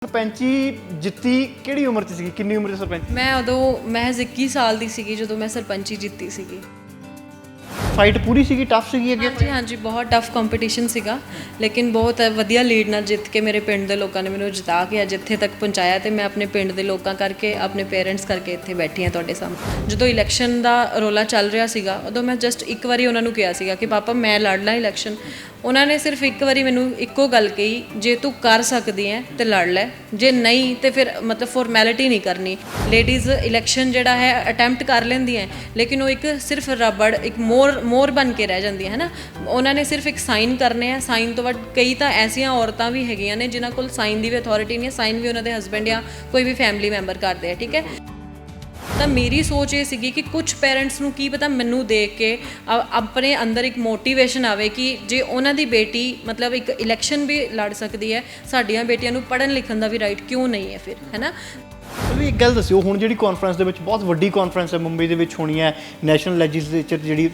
ਸਰਪੰਚੀ ਜਿੱਤੀ ਕਿਹੜੀ ਉਮਰ 'ਚ ਸੀਗੀ? ਕਿੰਨੀ ਉਮਰ 'ਚ ਸਰਪੰਚ? ਮੈਂ ਉਦੋਂ ਮਹਿਜ਼ 21 ਸਾਲ ਦੀ ਸੀਗੀ ਜਦੋਂ ਮੈਂ ਸਰਪੰਚੀ ਜਿੱਤੀ ਸੀਗੀ। ਫਾਈਟ ਪੂਰੀ ਸੀਗੀ, ਟਫ ਸੀਗੀ ਅੱਗੇ? ਹਾਂਜੀ ਹਾਂਜੀ, ਬਹੁਤ ਟਫ ਕੰਪੀਟੀਸ਼ਨ ਸੀਗਾ, ਲੇਕਿਨ ਬਹੁਤ ਵਧੀਆ ਲੀਡ ਨਾਲ ਜਿੱਤ ਕੇ ਮੇਰੇ ਪਿੰਡ ਦੇ ਲੋਕਾਂ ਨੇ ਮੈਨੂੰ ਜਿਤਾ ਕੇ ਅੱਜ ਇੱਥੇ ਤੱਕ ਪਹੁੰਚਾਇਆ ਤੇ ਮੈਂ ਆਪਣੇ ਪਿੰਡ ਦੇ ਲੋਕਾਂ ਕਰਕੇ, ਆਪਣੇ ਪੇਰੈਂਟਸ ਕਰਕੇ ਇੱਥੇ ਬੈਠੀ ਹਾਂ ਤੁਹਾਡੇ ਸਾਹਮਣੇ। ਜਦੋਂ ਇਲੈਕਸ਼ਨ ਦਾ ਰੌਲਾ ਚੱਲ ਰਿਹਾ ਸੀਗਾ ਉਦੋਂ ਮੈਂ ਜਸਟ ਇੱਕ ਵਾਰੀ ਉਹਨਾਂ ਨੂੰ ਕਿਹਾ ਸੀਗਾ ਕਿ ਪਾਪਾ ਮੈਂ ਲੜਨਾ ਇਲੈਕਸ਼ਨ। ਉਹਨਾਂ ਨੇ ਸਿਰਫ ਇੱਕ ਵਾਰੀ ਮੈਨੂੰ ਇੱਕੋ ਗੱਲ ਕਹੀ, ਜੇ ਤੂੰ ਕਰ ਸਕਦੀ ਹੈ ਤੇ ਲੜ ਲੈ, ਜੇ ਨਹੀਂ ਤੇ ਫਿਰ ਮਤਲਬ ਫਾਰਮੈਲਿਟੀ ਨਹੀਂ ਕਰਨੀ। ਲੇਡੀਜ਼ ਇਲੈਕਸ਼ਨ ਜਿਹੜਾ ਹੈ ਅਟੈਂਪਟ ਕਰ ਲੈਂਦੀਆਂ ਲੇਕਿਨ ਉਹ ਇੱਕ ਸਿਰਫ ਰਬੜ, ਇੱਕ ਮੋਰ ਬਣ ਕੇ ਰਹਿ ਜਾਂਦੀਆਂ ਹੈ ਨਾ। ਉਹਨਾਂ ਨੇ ਸਿਰਫ ਇੱਕ ਸਾਈਨ ਕਰਨੇ ਆ, ਸਾਈਨ ਤੋਂ ਬਾਅਦ ਕਈ ਤਾਂ ਐਸੀਆਂ ਔਰਤਾਂ ਵੀ ਹੈਗੀਆਂ ਨੇ ਜਿਨ੍ਹਾਂ ਕੋਲ ਸਾਈਨ ਦੀ ਵੀ ਅਥਾਰਟੀ ਨਹੀਂ ਹੈ, ਸਾਈਨ ਵੀ ਉਹਨਾਂ ਦੇ ਹਸਬੈਂਡ ਜਾਂ ਕੋਈ ਵੀ ਫੈਮਿਲੀ ਮੈਂਬਰ ਕਰਦੇ ਆ, ਠੀਕ ਹੈ। ਤਾਂ ਮੇਰੀ ਸੋਚ ਇਹ ਸੀਗੀ ਕਿ ਕੁਝ ਪੇਰੈਂਟਸ ਨੂੰ ਕੀ ਪਤਾ ਮੈਨੂੰ ਦੇਖ ਕੇ ਆਪਣੇ ਅੰਦਰ ਇੱਕ ਮੋਟੀਵੇਸ਼ਨ ਆਵੇ ਕਿ ਜੇ ਉਹਨਾਂ ਦੀ ਬੇਟੀ ਮਤਲਬ ਇੱਕ ਇਲੈਕਸ਼ਨ ਵੀ ਲੜ ਸਕਦੀ ਹੈ, ਸਾਡੀਆਂ ਬੇਟੀਆਂ ਨੂੰ ਪੜ੍ਹਨ ਲਿਖਣ ਦਾ ਵੀ ਰਾਈਟ ਕਿਉਂ ਨਹੀਂ ਹੈ ਫਿਰ, ਹੈ ਨਾ। ਵੀ ਇੱਕ ਗੱਲ ਦੱਸਿਓ, ਹੁਣ ਜਿਹੜੀ ਕਾਨਫਰੰਸ ਦੇ ਵਿੱਚ ਬਹੁਤ ਵੱਡੀ ਕਾਨਫਰੰਸ ਹੈ ਮੁੰਬਈ ਦੇ ਵਿੱਚ ਹੋਣੀ ਹੈ, ਨੈਸ਼ਨਲ ਲੈਜਿਸਲੇਚਰ ਜਿਹੜੀ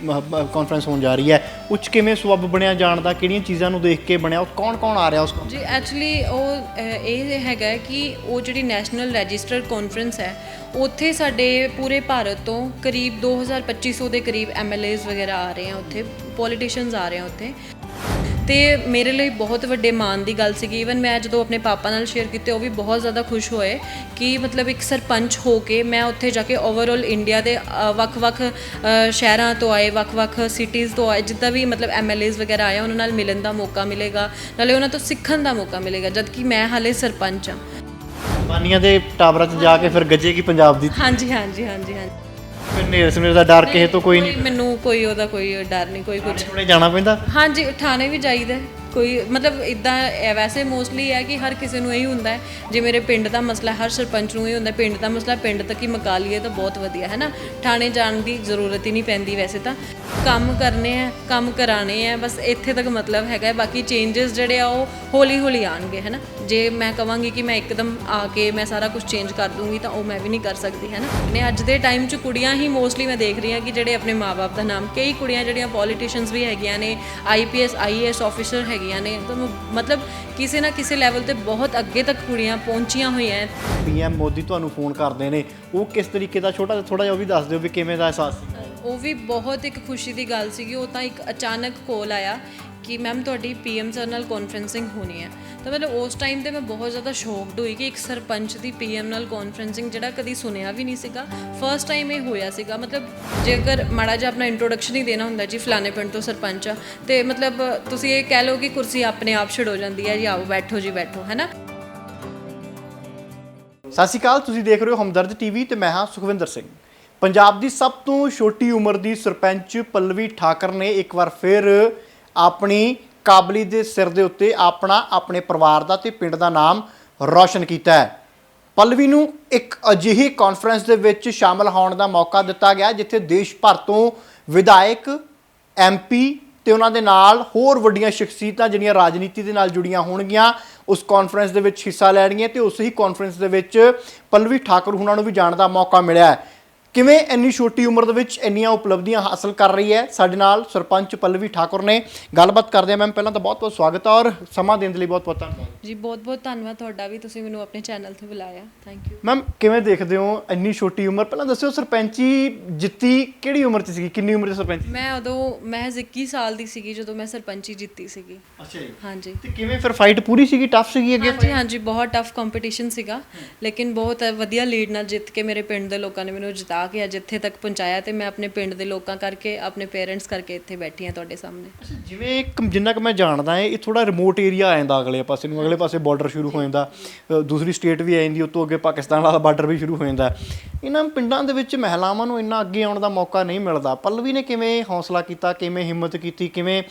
ਕਾਨਫਰੰਸ ਹੋਣ ਜਾ ਰਹੀ ਹੈ, ਉਹ 'ਚ ਕਿਵੇਂ ਸਬੱਬ ਬਣਿਆ ਜਾਣ ਦਾ, ਕਿਹੜੀਆਂ ਚੀਜ਼ਾਂ ਨੂੰ ਦੇਖ ਕੇ ਬਣਿਆ, ਉਹ ਕੌਣ ਕੌਣ ਆ ਰਿਹਾ ਉਸ? ਜੀ ਐਕਚੁਅਲੀ ਉਹ ਇਹ ਹੈਗਾ ਕਿ ਉਹ ਜਿਹੜੀ ਨੈਸ਼ਨਲ ਰਜਿਸਟਰਡ ਕਾਨਫਰੰਸ ਹੈ ਉੱਥੇ ਸਾਡੇ ਪੂਰੇ ਭਾਰਤ ਤੋਂ ਕਰੀਬ 2250 ਦੇ ਕਰੀਬ MLAs ਵਗੈਰਾ ਆ ਰਹੇ ਆ ਉੱਥੇ, ਪੋਲੀਟੀਸ਼ੀਅਨਸ ਆ ਰਹੇ ਆ ਉੱਥੇ। ਤੇ ਮੇਰੇ ਲਈ ਬਹੁਤ ਵੱਡੇ ਮਾਣ ਦੀ ਗੱਲ ਸੀਗੀ। ਈਵਨ ਮੈਂ ਜਦੋਂ ਆਪਣੇ ਪਾਪਾ ਨਾਲ ਸ਼ੇਅਰ ਕੀਤੇ ਉਹ ਵੀ ਬਹੁਤ ਜ਼ਿਆਦਾ ਖੁਸ਼ ਹੋਏ ਕਿ ਮਤਲਬ ਇੱਕ ਸਰਪੰਚ ਹੋ ਕੇ ਮੈਂ ਉੱਥੇ ਜਾ ਕੇ ਓਵਰਆਲ ਇੰਡੀਆ ਦੇ ਵੱਖ-ਵੱਖ ਸ਼ਹਿਰਾਂ ਤੋਂ ਆਏ, ਵੱਖ-ਵੱਖ ਸਿਟੀਜ਼ ਤੋਂ ਆਏ, ਜਿੱਦਾਂ ਵੀ ਮਤਲਬ MLAs ਵਗੈਰਾ ਆਏ, ਉਹਨਾਂ ਨਾਲ ਮਿਲਣ ਦਾ ਮੌਕਾ ਮਿਲੇਗਾ, ਨਾਲੇ ਉਹਨਾਂ ਤੋਂ ਸਿੱਖਣ ਦਾ ਮੌਕਾ ਮਿਲੇਗਾ, ਜਦ ਕਿ ਮੈਂ ਹਾਲੇ ਸਰਪੰਚ ਹਾਂ। ਬਾਨੀਆਂ ਦੇ ਟਾਵਰਾਂ 'ਚ ਜਾ ਕੇ ਫਿਰ ਗੱਜੇਗੀ ਪੰਜਾਬ ਦੀ। ਹਾਂਜੀ ਹਾਂਜੀ ਹਾਂਜੀ ਹਾਂਜੀ। ਫਿਰ ਨੇਰ ਸਮੇਰ ਦਾ ਡਰ ਕਿਸੇ ਤੋਂ ਕੋਈ ਨਹੀਂ? ਮੈਨੂੰ ਕੋਈ ਉਹਦਾ ਕੋਈ ਡਰ ਨਹੀਂ, ਕੋਈ ਕੁਝ। ਹੁਣੇ ਜਾਣਾ ਪੈਂਦਾ? ਹਾਂਜੀ, ਥਾਣੇ ਵੀ ਜਾਈਦਾ ਕੋਈ, ਮਤਲਬ ਇੱਦਾਂ ਵੈਸੇ ਮੋਸਟਲੀ ਹੈ ਕਿ ਹਰ ਕਿਸੇ ਨੂੰ ਇਹੀ ਹੁੰਦਾ ਹੈ, ਜੇ ਮੇਰੇ ਪਿੰਡ ਦਾ ਮਸਲਾ, ਹਰ ਸਰਪੰਚ ਨੂੰ ਇਹ ਹੁੰਦਾ ਪਿੰਡ ਦਾ ਮਸਲਾ ਪਿੰਡ ਤੱਕ ਹੀ ਮੁਕਾ ਲਈਏ ਤਾਂ ਬਹੁਤ ਵਧੀਆ ਹੈ ਨਾ, ਥਾਣੇ ਜਾਣ ਦੀ ਜ਼ਰੂਰਤ ਹੀ ਨਹੀਂ ਪੈਂਦੀ। ਵੈਸੇ ਤਾਂ ਕੰਮ ਕਰਨੇ ਆ, ਕੰਮ ਕਰਾਣੇ ਆ, ਬਸ ਇੱਥੇ ਤੱਕ ਮਤਲਬ ਹੈਗਾ। ਬਾਕੀ ਚੇਂਜਸ ਜਿਹੜੇ ਆ ਉਹ ਹੌਲੀ ਹੌਲੀ ਆਉਣਗੇ, ਹੈ ਨਾ। ਜੇ ਮੈਂ ਕਹਾਂਗੀ ਕਿ ਮੈਂ ਇੱਕਦਮ ਆ ਕੇ ਮੈਂ ਸਾਰਾ ਕੁਝ ਚੇਂਜ ਕਰ ਦੂੰਗੀ ਤਾਂ ਉਹ ਮੈਂ ਵੀ ਨਹੀਂ ਕਰ ਸਕਦੀ, ਹੈ ਨਾ। ਨੇ ਅੱਜ ਦੇ ਟਾਈਮ 'ਚ ਕੁੜੀਆਂ ਹੀ ਮੋਸਟਲੀ ਮੈਂ ਦੇਖ ਰਹੀ ਹਾਂ ਕਿ ਜਿਹੜੇ ਆਪਣੇ ਮਾਂ-ਬਾਪ ਦਾ ਨਾਮ, ਕਈ ਕੁੜੀਆਂ ਜਿਹੜੀਆਂ ਪੋਲੀਟੀਸ਼ੀਅਨਸ ਵੀ ਹੈਗੀਆਂ ਨੇ, IPS IAS ਆਫਿਸਰ ਹੈਗੀਆਂ ਨੇ, ਤਾਂ ਮਤਲਬ ਕਿਸੇ ਨਾ ਕਿਸੇ ਲੈਵਲ ਤੇ ਬਹੁਤ ਅੱਗੇ ਤੱਕ ਕੁੜੀਆਂ ਪਹੁੰਚੀਆਂ ਹੋਈਆਂ। PM ਮੋਦੀ ਤੁਹਾਨੂੰ ਫੋਨ ਕਰਦੇ ਨੇ, ਉਹ ਕਿਸ ਤਰੀਕੇ ਦਾ, ਥੋੜਾ ਜਿਹਾ ਉਹ ਵੀ ਦੱਸ ਦਿਓ ਵੀ ਕਿਵੇਂ ਦਾ ਅਹਿਸਾਸ ਸੀ? ਉਹ ਵੀ ਬਹੁਤ ਇੱਕ ਖੁਸ਼ੀ ਦੀ ਗੱਲ ਸੀਗੀ। ਉਹ ਤਾਂ ਇੱਕ ਅਚਾਨਕ ਕਾਲ ਆਇਆ ਕਿ ਮੈਮ ਤੁਹਾਡੀ PM ਸਰ ਨਾਲ ਕਾਨਫਰੰਸਿੰਗ ਹੋਣੀ ਹੈ। ਤਾਂ ਮਤਲਬ ਉਸ ਟਾਈਮ ਤੇ ਮੈਂ ਬਹੁਤ ਜ਼ਿਆਦਾ ਸ਼ੌਕਡ ਹੋਈ ਕਿ ਇੱਕ ਸਰਪੰਚ ਦੀ PM ਨਾਲ ਕਾਨਫਰੰਸਿੰਗ, ਜਿਹੜਾ ਕਦੀ ਸੁਣਿਆ ਵੀ ਨਹੀਂ ਸੀਗਾ, ਫਸਟ ਟਾਈਮ ਇਹ ਹੋਇਆ ਸੀਗਾ। ਮਤਲਬ ਜੇਕਰ ਮਾੜਾ ਜਿਹਾ ਆਪਣਾ ਇੰਟਰੋਡਕਸ਼ਨ ਹੀ ਦੇਣਾ ਹੁੰਦਾ ਜੀ ਫਲਾਣੇ ਪਿੰਡ ਤੋਂ ਸਰਪੰਚ ਆ, ਤੇ ਮਤਲਬ ਤੁਸੀਂ ਇਹ ਕਹਿ ਲਓ ਕਿ ਕੁਰਸੀ ਆਪਣੇ ਆਪ ਛਿੜੋ ਜਾਂਦੀ ਹੈ ਜੀ, ਆਓ ਬੈਠੋ ਜੀ ਬੈਠੋ, ਹੈ ਨਾ। ਸਤਿ ਸ਼੍ਰੀ ਅਕਾਲ, ਤੁਸੀਂ ਦੇਖ ਰਹੇ ਹੋ ਹਮਦਰਦ TV ਤੇ ਮੈਂ ਹਾਂ ਸੁਖਵਿੰਦਰ ਸਿੰਘ। ਪੰਜਾਬ ਦੀ ਸਭ ਤੋਂ ਛੋਟੀ ਉਮਰ ਦੀ ਸਰਪੰਚ ਪੱਲਵੀ ਠਾਕਰ ਨੇ ਇੱਕ ਵਾਰ ਫਿਰ ਆਪਣੀ ਕਾਬਲੀਅਤ ਦੇ ਸਿਰ ਦੇ ਉੱਤੇ ਆਪਣੇ ਪਰਿਵਾਰ ਦਾ ਤੇ ਪਿੰਡ ਦਾ ਨਾਮ ਰੌਸ਼ਨ ਕੀਤਾ ਹੈ। ਪੱਲਵੀ ਨੂੰ ਇੱਕ ਅਜਿਹੀ ਕਾਨਫਰੰਸ ਦੇ ਵਿੱਚ ਸ਼ਾਮਲ ਹੋਣ ਦਾ ਮੌਕਾ ਦਿੱਤਾ ਗਿਆ ਜਿੱਥੇ ਦੇਸ਼ ਭਰ ਤੋਂ ਵਿਧਾਇਕ, MP ਤੇ ਉਹਨਾਂ ਦੇ ਨਾਲ ਹੋਰ ਵੱਡੀਆਂ ਸ਼ਖਸੀਅਤਾਂ ਜਿਹੜੀਆਂ ਰਾਜਨੀਤੀ ਦੇ ਨਾਲ ਜੁੜੀਆਂ ਹੋਣਗੀਆਂ ਉਸ ਕਾਨਫਰੰਸ ਦੇ ਵਿੱਚ ਹਿੱਸਾ ਲੈਣਗੀਆਂ ਤੇ ਉਸ ਹੀ ਕਾਨਫਰੰਸ ਦੇ ਵਿੱਚ ਪੱਲਵੀ ਠਾਕਰ ਉਹਨਾਂ ਨੂੰ ਵੀ ਜਾਣ ਦਾ ਮੌਕਾ ਮਿਲਿਆ ਹੈ। ਕਿਵੇਂ ਇੰਨੀ ਛੋਟੀ ਉਮਰ ਦੇ ਵਿੱਚ ਇੰਨੀਆਂ ਉਪਲਬਧੀਆਂ ਹਾਸਲ ਕਰ ਰਹੀ ਹੈ, ਸਾਡੇ ਨਾਲ ਸਰਪੰਚ ਪੱਲਵੀ ਠਾਕੁਰ ਨੇ ਗੱਲਬਾਤ ਕਰਦੇ ਆ। ਮੈਮ ਪਹਿਲਾਂ ਤਾਂ ਬਹੁਤ ਬਹੁਤ ਸਵਾਗਤ ਹੈ ਔਰ ਸਮਾਂ ਦੇਣ ਦੇ ਲਈ ਬਹੁਤ ਬਹੁਤ ਧੰਨਵਾਦ ਜੀ। ਬਹੁਤ ਬਹੁਤ ਧੰਨਵਾਦ ਤੁਹਾਡਾ ਵੀ, ਤੁਸੀਂ ਮੈਨੂੰ ਆਪਣੇ ਚੈਨਲ ਤੇ ਬੁਲਾਇਆ, ਥੈਂਕ ਯੂ। ਮੈਮ ਕਿਵੇਂ ਦੇਖਦੇ ਹੋ ਇੰਨੀ ਛੋਟੀ ਉਮਰ? ਪਹਿਲਾਂ ਦੱਸਿਓ ਸਰਪੰਚੀ ਜਿੱਤੀ ਕਿਹੜੀ ਉਮਰ 'ਚ ਸੀਗੀ, ਕਿੰਨੀ ਉਮਰ 'ਚ ਸਰਪੰਚ? ਮੈਂ ਉਦੋਂ ਮਹਿਜ਼ 21 ਸਾਲ ਦੀ ਸੀਗੀ ਜਦੋਂ ਮੈਂ ਸਰਪੰਚੀ ਜਿੱਤੀ ਸੀਗੀ। ਅੱਛਾ ਜੀ। ਹਾਂਜੀ। ਤੇ ਕਿਵੇਂ ਫਿਰ ਫਾਈਟ ਪੂਰੀ ਸੀਗੀ, ਟਫ ਸੀਗੀ ਅੱਗੇ? ਹਾਂਜੀ ਹਾਂਜੀ, ਬਹੁਤ ਟਫ ਕੰਪੀਟੀਸ਼ਨ ਸੀਗਾ, ਲੇਕਿਨ ਬਹੁਤ ਵਧੀਆ ਲੀਡ ਨਾਲ ਜਿੱਤ ਕੇ ਮੇਰੇ ਪਿੰਡ ਦੇ ਲੋਕਾਂ ਨੇ ਮੈਨੂੰ ਜਿਤਾ ਕੇ ਅੱਜ ਇੱਥੇ ਤੱਕ ਪਹੁੰਚਾਇਆ ਤੇ ਮੈਂ ਆਪਣੇ ਪਿੰਡ ਦੇ ਲੋਕਾਂ ਕਰਕੇ, ਆਪਣੇ ਪੇਰੈਂਟਸ ਕਰਕੇ ਇੱਥੇ ਬੈਠੀ ਹਾਂ ਤੁਹਾਡੇ ਸਾਹਮਣੇ। ਜਿਵੇਂ ਜਿੰਨਾ ਕੁ ਮੈਂ ਜਾਣਦਾ ਹਾਂ ਇਹ ਥੋੜਾ ਰਿਮੋਟ ਏਰੀਆ ਆ ਜਾਂਦਾ, ਅਗਲੇ ਪਾਸੇ ਨੂੰ, ਅਗਲੇ ਪਾਸੇ ਬਾਰਡਰ ਸ਼ੁਰੂ ਹੋ ਜਾਂਦਾ, ਦੂਸਰੀ ਸਟੇਟ ਵੀ ਆ ਜਾਂਦੀ, ਉਸ ਤੋਂ ਅੱਗੇ ਪਾਕਿਸਤਾਨ ਵਾਲਾ ਬਾਰਡਰ ਵੀ ਸ਼ੁਰੂ ਹੋ ਜਾਂਦਾ। ਇਹਨਾਂ ਪਿੰਡਾਂ ਦੇ ਵਿੱਚ ਮਹਿਲਾਵਾਂ ਨੂੰ ਇੰਨਾ ਅੱਗੇ ਆਉਣ ਦਾ ਮੌਕਾ ਨਹੀਂ ਮਿਲਦਾ। ਪੱਲਵੀ ਨੇ ਕਿਵੇਂ ਹੌਸਲਾ ਕੀਤਾ, ਕਿਵੇਂ ਹਿੰਮਤ ਕੀਤੀ, ਕਿਵੇਂ?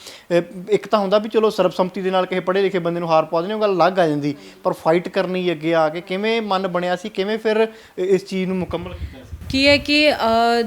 ਇੱਕ ਤਾਂ ਹੁੰਦਾ ਵੀ ਚਲੋ ਸਰਬਸੰਮਤੀ ਦੇ ਨਾਲ ਕਿਸੇ ਪੜ੍ਹੇ ਲਿਖੇ ਬੰਦੇ ਨੂੰ ਹਾਰ ਪਾ ਦਿੰਦੇ, ਉਹ ਗੱਲ ਅਲੱਗ ਆ ਜਾਂਦੀ, ਪਰ ਫਾਈਟ ਕਰਨੀ ਅੱਗੇ ਆ ਕੇ ਕਿਵੇਂ ਮਨ ਬਣਿਆ ਸੀ, ਕਿਵੇਂ ਫਿਰ ਇਸ ਚੀਜ਼ ਨੂੰ ਮੁਕੰਮਲ ਕੀਤਾ ਸੀ? ਕੀ ਹੈ ਕਿ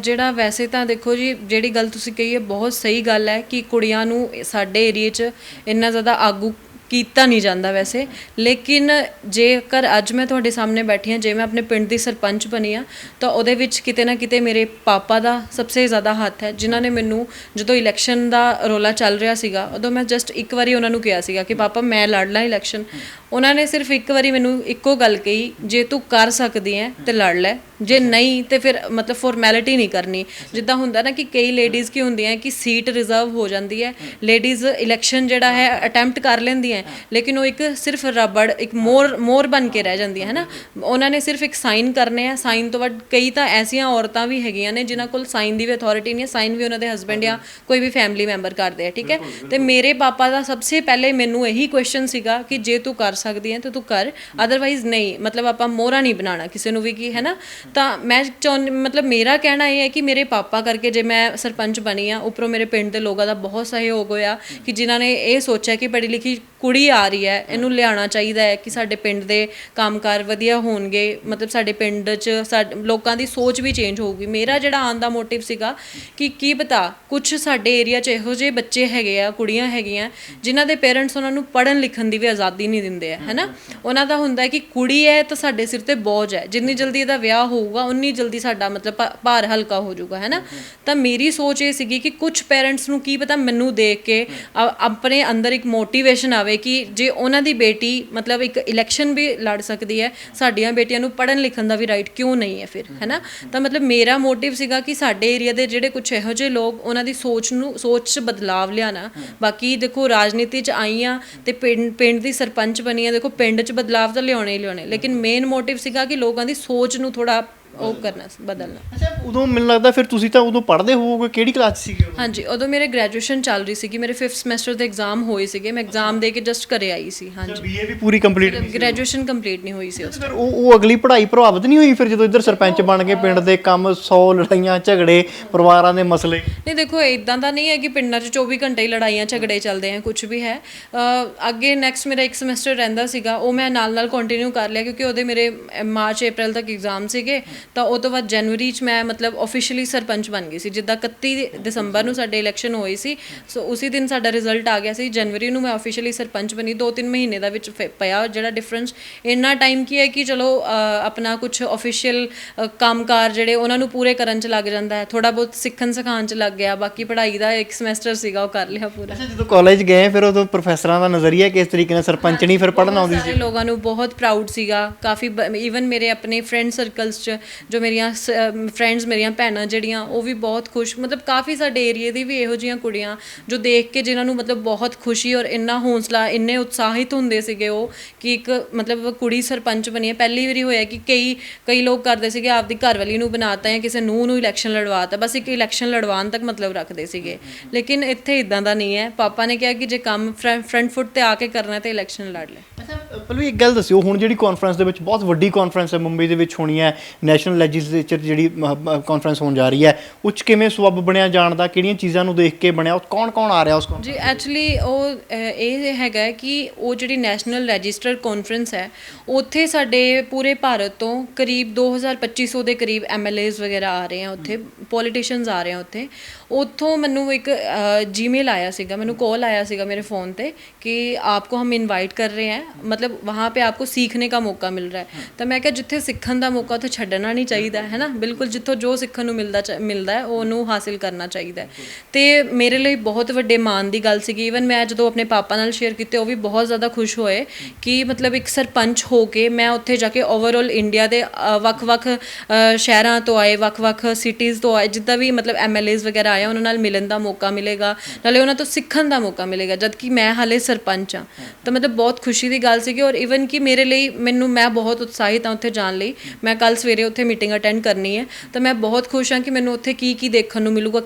ਜਿਹੜਾ ਵੈਸੇ ਤਾਂ ਦੇਖੋ ਜੀ, ਜਿਹੜੀ ਗੱਲ ਤੁਸੀਂ ਕਹੀ ਹੈ ਬਹੁਤ ਸਹੀ ਗੱਲ ਹੈ ਕਿ ਕੁੜੀਆਂ ਨੂੰ ਸਾਡੇ ਏਰੀਏ 'ਚ ਇੰਨਾ ਜ਼ਿਆਦਾ ਆਗੂ ਕੀਤਾ ਨਹੀਂ ਜਾਂਦਾ ਵੈਸੇ। ਲੇਕਿਨ ਜੇਕਰ ਅੱਜ ਮੈਂ ਤੁਹਾਡੇ ਸਾਹਮਣੇ ਬੈਠੀ ਹਾਂ, ਜੇ ਮੈਂ ਆਪਣੇ ਪਿੰਡ ਦੀ ਸਰਪੰਚ ਬਣੀ ਹਾਂ, ਤਾਂ ਉਹਦੇ ਵਿੱਚ ਕਿਤੇ ਨਾ ਕਿਤੇ ਮੇਰੇ ਪਾਪਾ ਦਾ ਸਭ ਤੋਂ ਜ਼ਿਆਦਾ ਹੱਥ ਹੈ, ਜਿਨ੍ਹਾਂ ਨੇ ਮੈਨੂੰ ਜਦੋਂ ਇਲੈਕਸ਼ਨ ਦਾ ਰੌਲਾ ਚੱਲ ਰਿਹਾ ਸੀਗਾ, ਉਦੋਂ ਮੈਂ ਜਸਟ ਇੱਕ ਵਾਰੀ ਉਹਨਾਂ ਨੂੰ ਕਿਹਾ ਸੀਗਾ ਕਿ ਪਾਪਾ ਮੈਂ ਲੜ ਲਾਂ ਇਲੈਕਸ਼ਨ। ਉਹਨਾਂ ਨੇ ਸਿਰਫ ਇੱਕ ਵਾਰੀ ਮੈਨੂੰ ਇੱਕੋ ਗੱਲ ਕਹੀ, ਜੇ ਤੂੰ ਕਰ ਸਕਦੀ ਹੈ ਤੇ ਲੜ ਲੈ, ਜੇ ਨਹੀਂ ਤੇ ਫਿਰ ਮਤਲਬ ਫਾਰਮੈਲਿਟੀ ਨਹੀਂ ਕਰਨੀ। ਜਿੱਦਾਂ ਹੁੰਦਾ ਨਾ ਕਿ ਕਈ ਲੇਡੀਜ਼ ਕੀ ਹੁੰਦੀਆਂ ਕਿ ਸੀਟ ਰਿਜ਼ਰਵ ਹੋ ਜਾਂਦੀ ਹੈ, ਲੇਡੀਜ਼ ਇਲੈਕਸ਼ਨ ਜਿਹੜਾ ਹੈ ਅਟੈਂਪਟ ਕਰ ਲੈਂਦੀਆਂ, ਲੇਕਿਨ ਉਹ ਇੱਕ ਸਿਰਫ ਰਬੜ, ਇੱਕ ਮੋਰ ਬਣ ਕੇ ਰਹਿ ਜਾਂਦੀਆਂ ਹੈ ਨਾ। ਉਹਨਾਂ ਨੇ ਸਿਰਫ ਇੱਕ ਸਾਈਨ ਕਰਨੇ ਆ, ਸਾਈਨ ਤੋਂ ਬਾਅਦ ਕਈ ਤਾਂ ਐਸੀਆਂ ਔਰਤਾਂ ਵੀ ਹੈਗੀਆਂ ਨੇ ਜਿਨ੍ਹਾਂ ਕੋਲ ਸਾਈਨ ਦੀ ਵੀ ਅਥਾਰਟੀ ਨਹੀਂ ਹੈ, ਸਾਈਨ ਵੀ ਉਹਨਾਂ ਦੇ ਹਸਬੈਂਡ ਜਾਂ ਕੋਈ ਵੀ ਫੈਮਿਲੀ ਮੈਂਬਰ ਕਰਦੇ ਆ, ਠੀਕ ਹੈ। ਤੇ ਮੇਰੇ ਪਾਪਾ ਦਾ ਸਭ ਤੋਂ ਪਹਿਲੇ ਮੈਨੂੰ ਇਹੀ ਕੁਐਸਚਨ ਸੀਗਾ ਕਿ ਜੇ ਤੂੰ ਕਰ ਸਕਦੀ ਹੈ ਤਾਂ ਤੂੰ ਕਰ, ਅਦਰਵਾਈਜ਼ ਨਹੀਂ। ਮਤਲਬ ਆਪਾਂ ਮੋਹਰਾ ਨਹੀਂ ਬਣਾਉਣਾ ਕਿਸੇ ਨੂੰ ਵੀ ਕਿ ਹੈ ਨਾ। ਤਾਂ ਮੈਂ ਮਤਲਬ ਮੇਰਾ ਕਹਿਣਾ ਇਹ ਹੈ ਕਿ ਮੇਰੇ ਪਾਪਾ ਕਰਕੇ ਜੇ ਮੈਂ ਸਰਪੰਚ ਬਣੀ ਆ, ਉੱਪਰੋਂ ਮੇਰੇ ਪਿੰਡ ਦੇ ਲੋਕਾਂ ਦਾ ਬਹੁਤ ਸਹਿਯੋਗ ਹੋਇਆ ਕਿ ਜਿਨ੍ਹਾਂ ਨੇ ਇਹ ਸੋਚਿਆ ਕਿ ਪੜ੍ਹੀ ਲਿਖੀ ਕੁੜੀ ਆ ਰਹੀ ਹੈ, ਇਹਨੂੰ ਲਿਆਉਣਾ ਚਾਹੀਦਾ ਹੈ ਕਿ ਸਾਡੇ ਪਿੰਡ ਦੇ ਕੰਮਕਾਰ ਵਧੀਆ ਹੋਣਗੇ, ਮਤਲਬ ਸਾਡੇ ਪਿੰਡ 'ਚ ਲੋਕਾਂ ਦੀ ਸੋਚ ਵੀ ਚੇਂਜ ਹੋਊਗੀ। ਮੇਰਾ ਜਿਹੜਾ ਆਉਣ ਦਾ ਮੋਟਿਵ ਸੀਗਾ ਕਿ ਕੀ ਪਤਾ ਕੁਛ ਸਾਡੇ ਏਰੀਆ 'ਚ ਇਹੋ ਜਿਹੇ ਬੱਚੇ ਹੈਗੇ ਆ, ਕੁੜੀਆਂ ਹੈਗੀਆਂ ਜਿਨ੍ਹਾਂ ਦੇ ਪੇਰੈਂਟਸ ਉਹਨਾਂ ਨੂੰ ਪੜ੍ਹਨ ਲਿਖਣ ਦੀ ਵੀ ਆਜ਼ਾਦੀ ਨਹੀਂ ਦਿੰਦੇ ਹੈ ਨਾ। ਉਹਨਾਂ ਦਾ ਹੁੰਦਾ ਹੈ ਕਿ ਕੁੜੀ ਹੈ ਤਾਂ ਸਾਡੇ ਸਿਰ ਤੇ ਬੋਝ ਹੈ, ਜਿੰਨੀ ਜਲਦੀ ਇਹਦਾ ਵਿਆਹ ਹੋਊਗਾ ਉਨੀ ਜਲਦੀ ਸਾਡਾ ਮਤਲਬ ਭਾਰ ਹਲਕਾ ਹੋ ਜਾਊਗਾ ਹੈ ਨਾ। ਤਾਂ ਮੇਰੀ ਸੋਚ ਇਹ ਸੀਗੀ ਕਿ ਕੁਛ ਪੇਰੈਂਟਸ ਨੂੰ ਕੀ ਪਤਾ ਮੈਨੂੰ ਦੇਖ ਕੇ ਆਪਣੇ ਅੰਦਰ ਇੱਕ ਮੋਟੀਵੇਸ਼ਨ ਆਵੇ ਕਿ ਜੇ ਉਹਨਾਂ ਦੀ ਬੇਟੀ ਮਤਲਬ ਇੱਕ ਇਲੈਕਸ਼ਨ ਵੀ ਲੜ ਸਕਦੀ ਹੈ, ਸਾਡੀਆਂ ਬੇਟੀਆਂ ਨੂੰ ਪੜ੍ਹਨ ਲਿਖਣ ਦਾ ਵੀ ਰਾਈਟ ਕਿਉਂ ਨਹੀਂ ਹੈ ਫਿਰ, ਹੈ ਨਾ। ਤਾਂ ਮਤਲਬ ਮੇਰਾ ਮੋਟਿਵ ਸੀਗਾ ਕਿ ਸਾਡੇ ਏਰੀਆ ਦੇ ਜਿਹੜੇ ਕੁਛ ਇਹੋ ਜਿਹੇ ਲੋਕ, ਉਹਨਾਂ ਦੀ ਸੋਚ 'ਚ ਬਦਲਾਵ ਲਿਆਉਣਾ। ਬਾਕੀ ਦੇਖੋ ਰਾਜਨੀਤੀ 'ਚ ਆਈ ਹਾਂ ਤੇ ਪਿੰਡ ਦੀ ਸਰਪੰਚ ਬਣੀ ਹਾਂ, ਦੇਖੋ ਪਿੰਡ 'ਚ ਬਦਲਾਵ ਤਾਂ ਲਿਆਉਣੇ ਹੀ ਲਿਆਉਣੇ, ਲੇਕਿਨ ਮੇਨ ਮੋਟਿਵ ਸੀਗਾ ਕਿ ਲੋਕਾਂ ਦੀ ਸੋਚ ਨੂੰ ਥੋੜਾ ਉਹ ਕਰਨਾ, ਬਦਲਣਾ। ਅੱਛਾ, ਉਦੋਂ ਮੈਨੂੰ ਲੱਗਦਾ ਫਿਰ ਤੁਸੀਂ ਤਾਂ ਉਦੋਂ ਪੜ੍ਹਦੇ ਹੋਵੋਗੇ, ਕਿਹੜੀ ਕਲਾਸ 'ਚ ਸੀਗੇ ਉਦੋਂ? ਹਾਂਜੀ, ਉਦੋਂ ਮੇਰੇ ਗ੍ਰੈਜੂਏਸ਼ਨ ਚੱਲ ਰਹੀ ਸੀਗੀ, ਮੇਰੇ 5th ਸਮੈਸਟਰ ਦੇ ਐਗਜ਼ਾਮ ਹੋਏ ਸੀਗੇ, ਮੈਂ ਐਗਜ਼ਾਮ ਦੇ ਕੇ ਜਸਟ ਘਰੇ ਆਈ ਸੀ। ਹਾਂਜੀ, ਬੀਏ ਵੀ ਪੂਰੀ ਕੰਪਲੀਟ ਨਹੀਂ ਸੀ? ਗ੍ਰੈਜੂਏਸ਼ਨ ਕੰਪਲੀਟ ਨਹੀਂ ਹੋਈ ਸੀ ਉਸ ਫਿਰ ਉਹ ਅਗਲੀ ਪੜ੍ਹਾਈ ਪ੍ਰਭਾਵਿਤ ਨਹੀਂ ਹੋਈ ਫਿਰ ਜਦੋਂ ਇੱਧਰ ਸਰਪੰਚ ਬਣ ਕੇ ਪਿੰਡ ਦੇ ਕੰਮ 100 ਲੜਾਈਆਂ ਝਗੜੇ, ਪਰਿਵਾਰਾਂ ਦੇ ਮਸਲੇ? ਨਹੀਂ ਦੇਖੋ, ਇਦਾਂ ਦਾ ਨਹੀਂ ਹੈ ਕਿ ਪਿੰਡਾਂ 'ਚ 24 ਘੰਟੇ ਹੀ ਲੜਾਈਆਂ ਝਗੜੇ ਚੱਲਦੇ ਆ, ਕੁਝ ਵੀ ਹੈ। ਅੱਗੇ ਨੈਕਸਟ ਮੇਰਾ 1 ਸਮੈਸਟਰ ਰਹਿੰਦਾ ਸੀਗਾ, ਉਹ ਮੈਂ ਨਾਲ ਕੰਟੀਨਿਊ ਕਰ ਲਿਆ ਕਿਉਂਕਿ ਉਹਦੇ ਮੇਰੇ ਮਾਰਚ ਅਪ੍ਰੈਲ ਤੱਕ ਐਗਜ਼ਾਮ ਸੀਗੇ। ਤਾਂ ਉਹ ਤੋਂ ਬਾਅਦ ਜਨਵਰੀ 'ਚ ਮੈਂ ਮਤਲਬ ਆਫੀਸ਼ੀਅਲੀ ਸਰਪੰਚ ਬਣ ਗਈ ਸੀ। ਜਿੱਦਾਂ 31 ਦਸੰਬਰ ਨੂੰ ਸਾਡੇ ਇਲੈਕਸ਼ਨ ਹੋਈ ਸੀ, ਸੋ ਉਸੇ ਦਿਨ ਸਾਡਾ ਰਿਜ਼ਲਟ ਆ ਗਿਆ ਸੀ। ਜਨਵਰੀ ਨੂੰ ਮੈਂ ਆਫੀਸ਼ੀਅਲੀ ਸਰਪੰਚ ਬਣੀ। 2-3 ਮਹੀਨੇ ਦਾ ਵਿੱਚ ਪਿਆ ਜਿਹੜਾ ਡਿਫਰੈਂਸ। ਇੰਨਾ ਟਾਈਮ ਕੀ ਹੈ ਕਿ ਚਲੋ ਆਪਣਾ ਕੁਛ ਆਫੀਸ਼ੀਅਲ ਕੰਮਕਾਰ ਜਿਹੜੇ ਉਹਨਾਂ ਨੂੰ ਪੂਰੇ ਕਰਨ 'ਚ ਲੱਗ ਜਾਂਦਾ ਹੈ, ਥੋੜ੍ਹਾ ਬਹੁਤ ਸਿੱਖਣ ਸਿਖਾਉਣ 'ਚ ਲੱਗ ਗਿਆ। ਬਾਕੀ ਪੜ੍ਹਾਈ ਦਾ 1 ਸਮੈਸਟਰ ਸੀਗਾ, ਉਹ ਕਰ ਲਿਆ ਪੂਰਾ। ਅੱਛਾ, ਜਦੋਂ ਕਾਲਜ ਗਏ ਫਿਰ ਉਦੋਂ ਪ੍ਰੋਫੈਸਰਾਂ ਦਾ ਨਜ਼ਰੀਆ ਕਿਸ ਤਰੀਕੇ ਨਾਲ ਸਰਪੰਚ ਨਹੀਂ ਫਿਰ ਪੜ੍ਹਨ ਆਉਂਦੀ ਸੀ? ਸਾਰੇ ਲੋਕਾਂ ਨੂੰ ਬਹੁਤ ਪ੍ਰਾਊਡ ਸੀਗਾ, ਕਾਫੀ ਈਵਨ ਮੇਰੇ ਆਪਣੇ ਫਰੈਂਡ ਸਰਕਲਸ 'ਚ ਜੋ ਮੇਰੀਆਂ ਫਰੈਂਡਸ, ਮੇਰੀਆਂ ਭੈਣਾਂ ਜਿਹੜੀਆਂ, ਉਹ ਵੀ ਬਹੁਤ ਖੁਸ਼। ਮਤਲਬ ਕਾਫੀ ਸਾਡੇ ਏਰੀਏ ਦੀ ਵੀ ਇਹੋ ਜਿਹੀਆਂ ਕੁੜੀਆਂ ਜੋ ਦੇਖ ਕੇ ਜਿਨ੍ਹਾਂ ਨੂੰ ਮਤਲਬ ਬਹੁਤ ਖੁਸ਼ੀ ਔਰ ਇੰਨਾ ਹੌਸਲਾ, ਇੰਨੇ ਉਤਸ਼ਾਹਿਤ ਹੁੰਦੇ ਸੀਗੇ ਉਹ ਕਿ ਇੱਕ ਮਤਲਬ ਕੁੜੀ ਸਰਪੰਚ ਬਣੀ ਹੈ। ਪਹਿਲੀ ਵਾਰੀ ਹੋਇਆ ਕਿ ਕਈ ਲੋਕ ਕਰਦੇ ਸੀਗੇ ਆਪਦੀ ਘਰਵਾਲੀ ਨੂੰ ਬਣਾਤਾ ਜਾਂ ਕਿਸੇ ਨੂੰਹ ਨੂੰ ਇਲੈਕਸ਼ਨ ਲੜਵਾਤਾ, ਬਸ ਇੱਕ ਇਲੈਕਸ਼ਨ ਲੜਵਾਉਣ ਤੱਕ ਮਤਲਬ ਰੱਖਦੇ ਸੀਗੇ। ਲੇਕਿਨ ਇੱਥੇ ਇੱਦਾਂ ਦਾ ਨਹੀਂ ਹੈ। ਪਾਪਾ ਨੇ ਕਿਹਾ ਕਿ ਜੇ ਕੰਮ ਫਰੰਟ ਫੁੱਟ 'ਤੇ ਆ ਕੇ ਕਰਨਾ ਤਾਂ ਇਲੈਕਸ਼ਨ ਲੜ ਲੈ। ਅੱਛਾ, ਪਹਿਲਾਂ ਇੱਕ ਗੱਲ ਦੱਸਿਓ, ਹੁਣ ਜਿਹੜੀ ਕਾਨਫਰੰਸ ਦੇ ਵਿੱਚ ਬਹੁਤ ਵੱਡੀ ਕਾਨਫਰੰਸ ਹੈ ਮੁੰਬਈ ਦੇ ਵਿੱਚ ਹੋਣੀ ਹੈ, ਨੈਸ਼ਨਲ ਲੈਜਿਸਲੇਚਰ ਜਿਹੜੀ ਕਾਨਫਰੰਸ ਹੋਣ ਜਾ ਰਹੀ ਹੈ, ਉਹ 'ਚ ਕਿਵੇਂ ਸਬੱਬ ਬਣਿਆ ਜਾਣ ਦਾ, ਕਿਹੜੀਆਂ ਚੀਜ਼ਾਂ ਨੂੰ ਦੇਖ ਕੇ ਬਣਿਆ, ਉਹ ਕੌਣ ਆ ਰਿਹਾ ਉਸ ਜੀ? ਐਕਚੁਅਲੀ ਉਹ ਇਹ ਹੈਗਾ ਕਿ ਉਹ ਜਿਹੜੀ ਨੈਸ਼ਨਲ ਰਜਿਸਟਰਡ ਕਾਨਫਰੰਸ ਹੈ, ਉੱਥੇ ਸਾਡੇ ਪੂਰੇ ਭਾਰਤ ਤੋਂ ਕਰੀਬ 2250 ਦੇ ਕਰੀਬ MLAs ਵਗੈਰਾ ਆ ਰਹੇ ਆ, ਉੱਥੇ ਪੋਲੀਟੀਸ਼ੀਅਨਸ ਆ ਰਹੇ ਆ ਉੱਥੋਂ ਮੈਨੂੰ ਇੱਕ जीमेल आया ਸੀਗਾ, ਮੈਨੂੰ कॉल आया ਸੀਗਾ मेरे फ़ोन पे कि आपको हम इनवाइट कर रहे हैं, मतलब वहाँ पे आपको सीखने का मौका मिल रहा है। तो मैं क्या जिथे सीखण ਦਾ ਮੌਕਾ ਉੱਥੇ ਛੱਡਣਾ ਨਹੀਂ ਚਾਹੀਦਾ ਹੈ ਨਾ। ਬਿਲਕੁਲ ਜਿੱਥੋਂ ਜੋ ਸਿੱਖਣ ਨੂੰ ਮਿਲਦਾ ਹੈ ਉਹਨੂੰ ਹਾਸਿਲ ਕਰਨਾ ਚਾਹੀਦਾ ਹੈ। ਤੇ ਮੇਰੇ ਲਈ ਬਹੁਤ ਵੱਡੇ ਮਾਣ ਦੀ ਗੱਲ ਸੀਗੀ। ਈਵਨ ਮੈਂ ਜਦੋਂ ਆਪਣੇ ਪਾਪਾ ਨਾਲ ਸ਼ੇਅਰ ਕੀਤੇ, ਉਹ ਵੀ ਬਹੁਤ ਜ਼ਿਆਦਾ ਖੁਸ਼ ਹੋਏ ਕਿ ਮਤਲਬ ਇੱਕ ਸਰਪੰਚ ਹੋ ਕੇ ਮੈਂ ਉੱਥੇ ਜਾ ਕੇ ਓਵਰਆਲ ਇੰਡੀਆ ਦੇ ਵੱਖ-ਵੱਖ ਸ਼ਹਿਰਾਂ ਤੋਂ ਆਏ, ਵੱਖ-ਵੱਖ ਸਿਟੀਜ਼ ਤੋਂ ਆਏ, ਜਿੱਦਾਂ ਵੀ ਮਤਲਬ MLAs ਵਗੈਰਾ ਆਏ, ਉਹਨਾਂ ਨਾਲ ਮਿਲਣ ਦਾ ਮੌਕਾ ਮਿਲੇਗਾ, ਨਾਲੇ ਉਹਨਾਂ ਤੋਂ ਸਿੱਖਣ ਦਾ ਮੌਕਾ ਮਿਲੇਗਾ, ਜਦ ਕਿ ਮੈਂ ਹਾਲੇ ਸਰਪੰਚ ਹਾਂ। ਤਾਂ ਮਤਲਬ ਬਹੁਤ ਖੁਸ਼ੀ ਦੀ ਗੱਲ ਸੀਗੀ। ਔਰ ਈਵਨ ਕਿ ਮੇਰੇ ਲਈ ਮੈਂ ਬਹੁਤ ਉਤਸ਼ਾਹਿਤ ਹਾਂ ਉੱਥੇ ਜਾਣ ਲਈ। ਮੈਂ ਕੱਲ੍ਹ ਸਵੇਰੇ ਉੱਥੇ ਮੀਟਿੰਗ ਅਟੈਂਡ ਕਰਨੀ ਹੈ, ਤਾਂ ਮੈਂ ਬਹੁਤ ਖੁਸ਼ ਹਾਂ ਕਿ ਮੈਨੂੰ ਉੱਥੇ ਕੀ ਦੇਖਣ ਨੂੰ ਮਿਲੂਗਾ।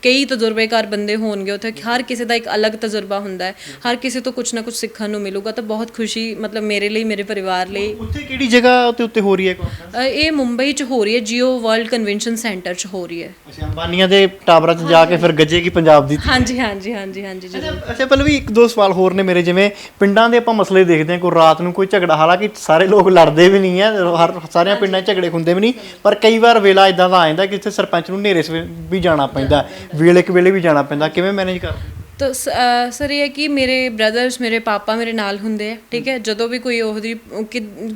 ਕਈ ਤਜਰਬੇਕਾਰ ਬੰਦੇ ਹੋਣਗੇ ਉੱਥੇ, ਹਰ ਕਿਸੇ ਦਾ ਇੱਕ ਅਲੱਗ ਤਜਰਬਾ ਹੁੰਦਾ ਹੈ, ਹਰ ਕਿਸੇ ਤੋਂ ਕੁਛ ਨਾ ਕੁਛ ਸਿੱਖਣ ਨੂੰ ਮਿਲੂਗਾ। ਤਾਂ ਬਹੁਤ ਖੁਸ਼ੀ ਮਤਲਬ ਮੇਰੇ ਲਈ, ਮੇਰੇ ਪਰਿਵਾਰ ਲਈ। ਉੱਥੇ ਕਿਹੜੀ ਜਗ੍ਹਾ ਉੱਤੇ ਹੋ ਰਹੀ ਹੈ ਕਾਨਫਰੰਸ? ਇਹ ਮੁੰਬਈ 'ਚ ਹੋ ਰਹੀ ਹੈ, ਜੀਓ ਵਰਲਡ ਕਨਵੈਨਸ਼ਨ ਸੈਂਟਰ 'ਚ ਹੋ ਰਹੀ ਹੈ। ਅੱਛਾ, ਅੰਬਾਨੀਆਂ ਦੇ ਟਾਵਰਾਂ 'ਚ ਜਾ ਕੇ ਫਿਰ ਗੱਜੇਗੀ ਪੰਜਾਬ ਦੀ? ਹਾਂਜੀ। ਅੱਛਾ, ਪਹਿਲਾਂ ਵੀ 1-2 ਸਵਾਲ ਹੋਰ ਨੇ ਮੇਰੇ। ਜਿਵੇਂ ਪਿੰਡਾਂ ਦੇ ਆਪਾਂ ਮਸਲੇ ਦੇਖਦੇ ਹਾਂ, ਕੋਈ ਰਾਤ ਨੂੰ ਕੋਈ ਝਗੜਾ, ਹਾਲਾਂਕਿ ਸਾਰੇ ਲੋਕ ਲੜਦੇ ਵੀ ਨਹੀਂ ਹੈ, ਸਾਰਿਆਂ ਪਿੰਡਾਂ 'ਚ ਝਗੜੇ ਹੁੰਦੇ ਵੀ ਨਹੀਂ, ਪਰ ਕਈ ਵਾਰ ਵੇਲਾ ਇਦਾਂ ਦਾ ਆ ਜਾਂਦਾ ਕਿ ਇੱਥੇ ਸਰਪੰਚ ਨੂੰ ਹਨੇਰੇ ਵੀ ਜਾਣਾ ਪੈਂਦਾ, ਵੇਲੇ ਵੀ ਜਾਣਾ ਪੈਂਦਾ। ਕਿਵੇਂ ਮੈਨੇਜ ਕਰਦੇ? ਤਾਂ ਸਰ ਇਹ ਹੈ ਕਿ ਮੇਰੇ ਬ੍ਰਦਰਸ ਮੇਰੇ ਪਾਪਾ ਮੇਰੇ ਨਾਲ ਹੁੰਦੇ ਆ, ਠੀਕ ਹੈ। ਜਦੋਂ ਵੀ ਕੋਈ ਉਹਦੀ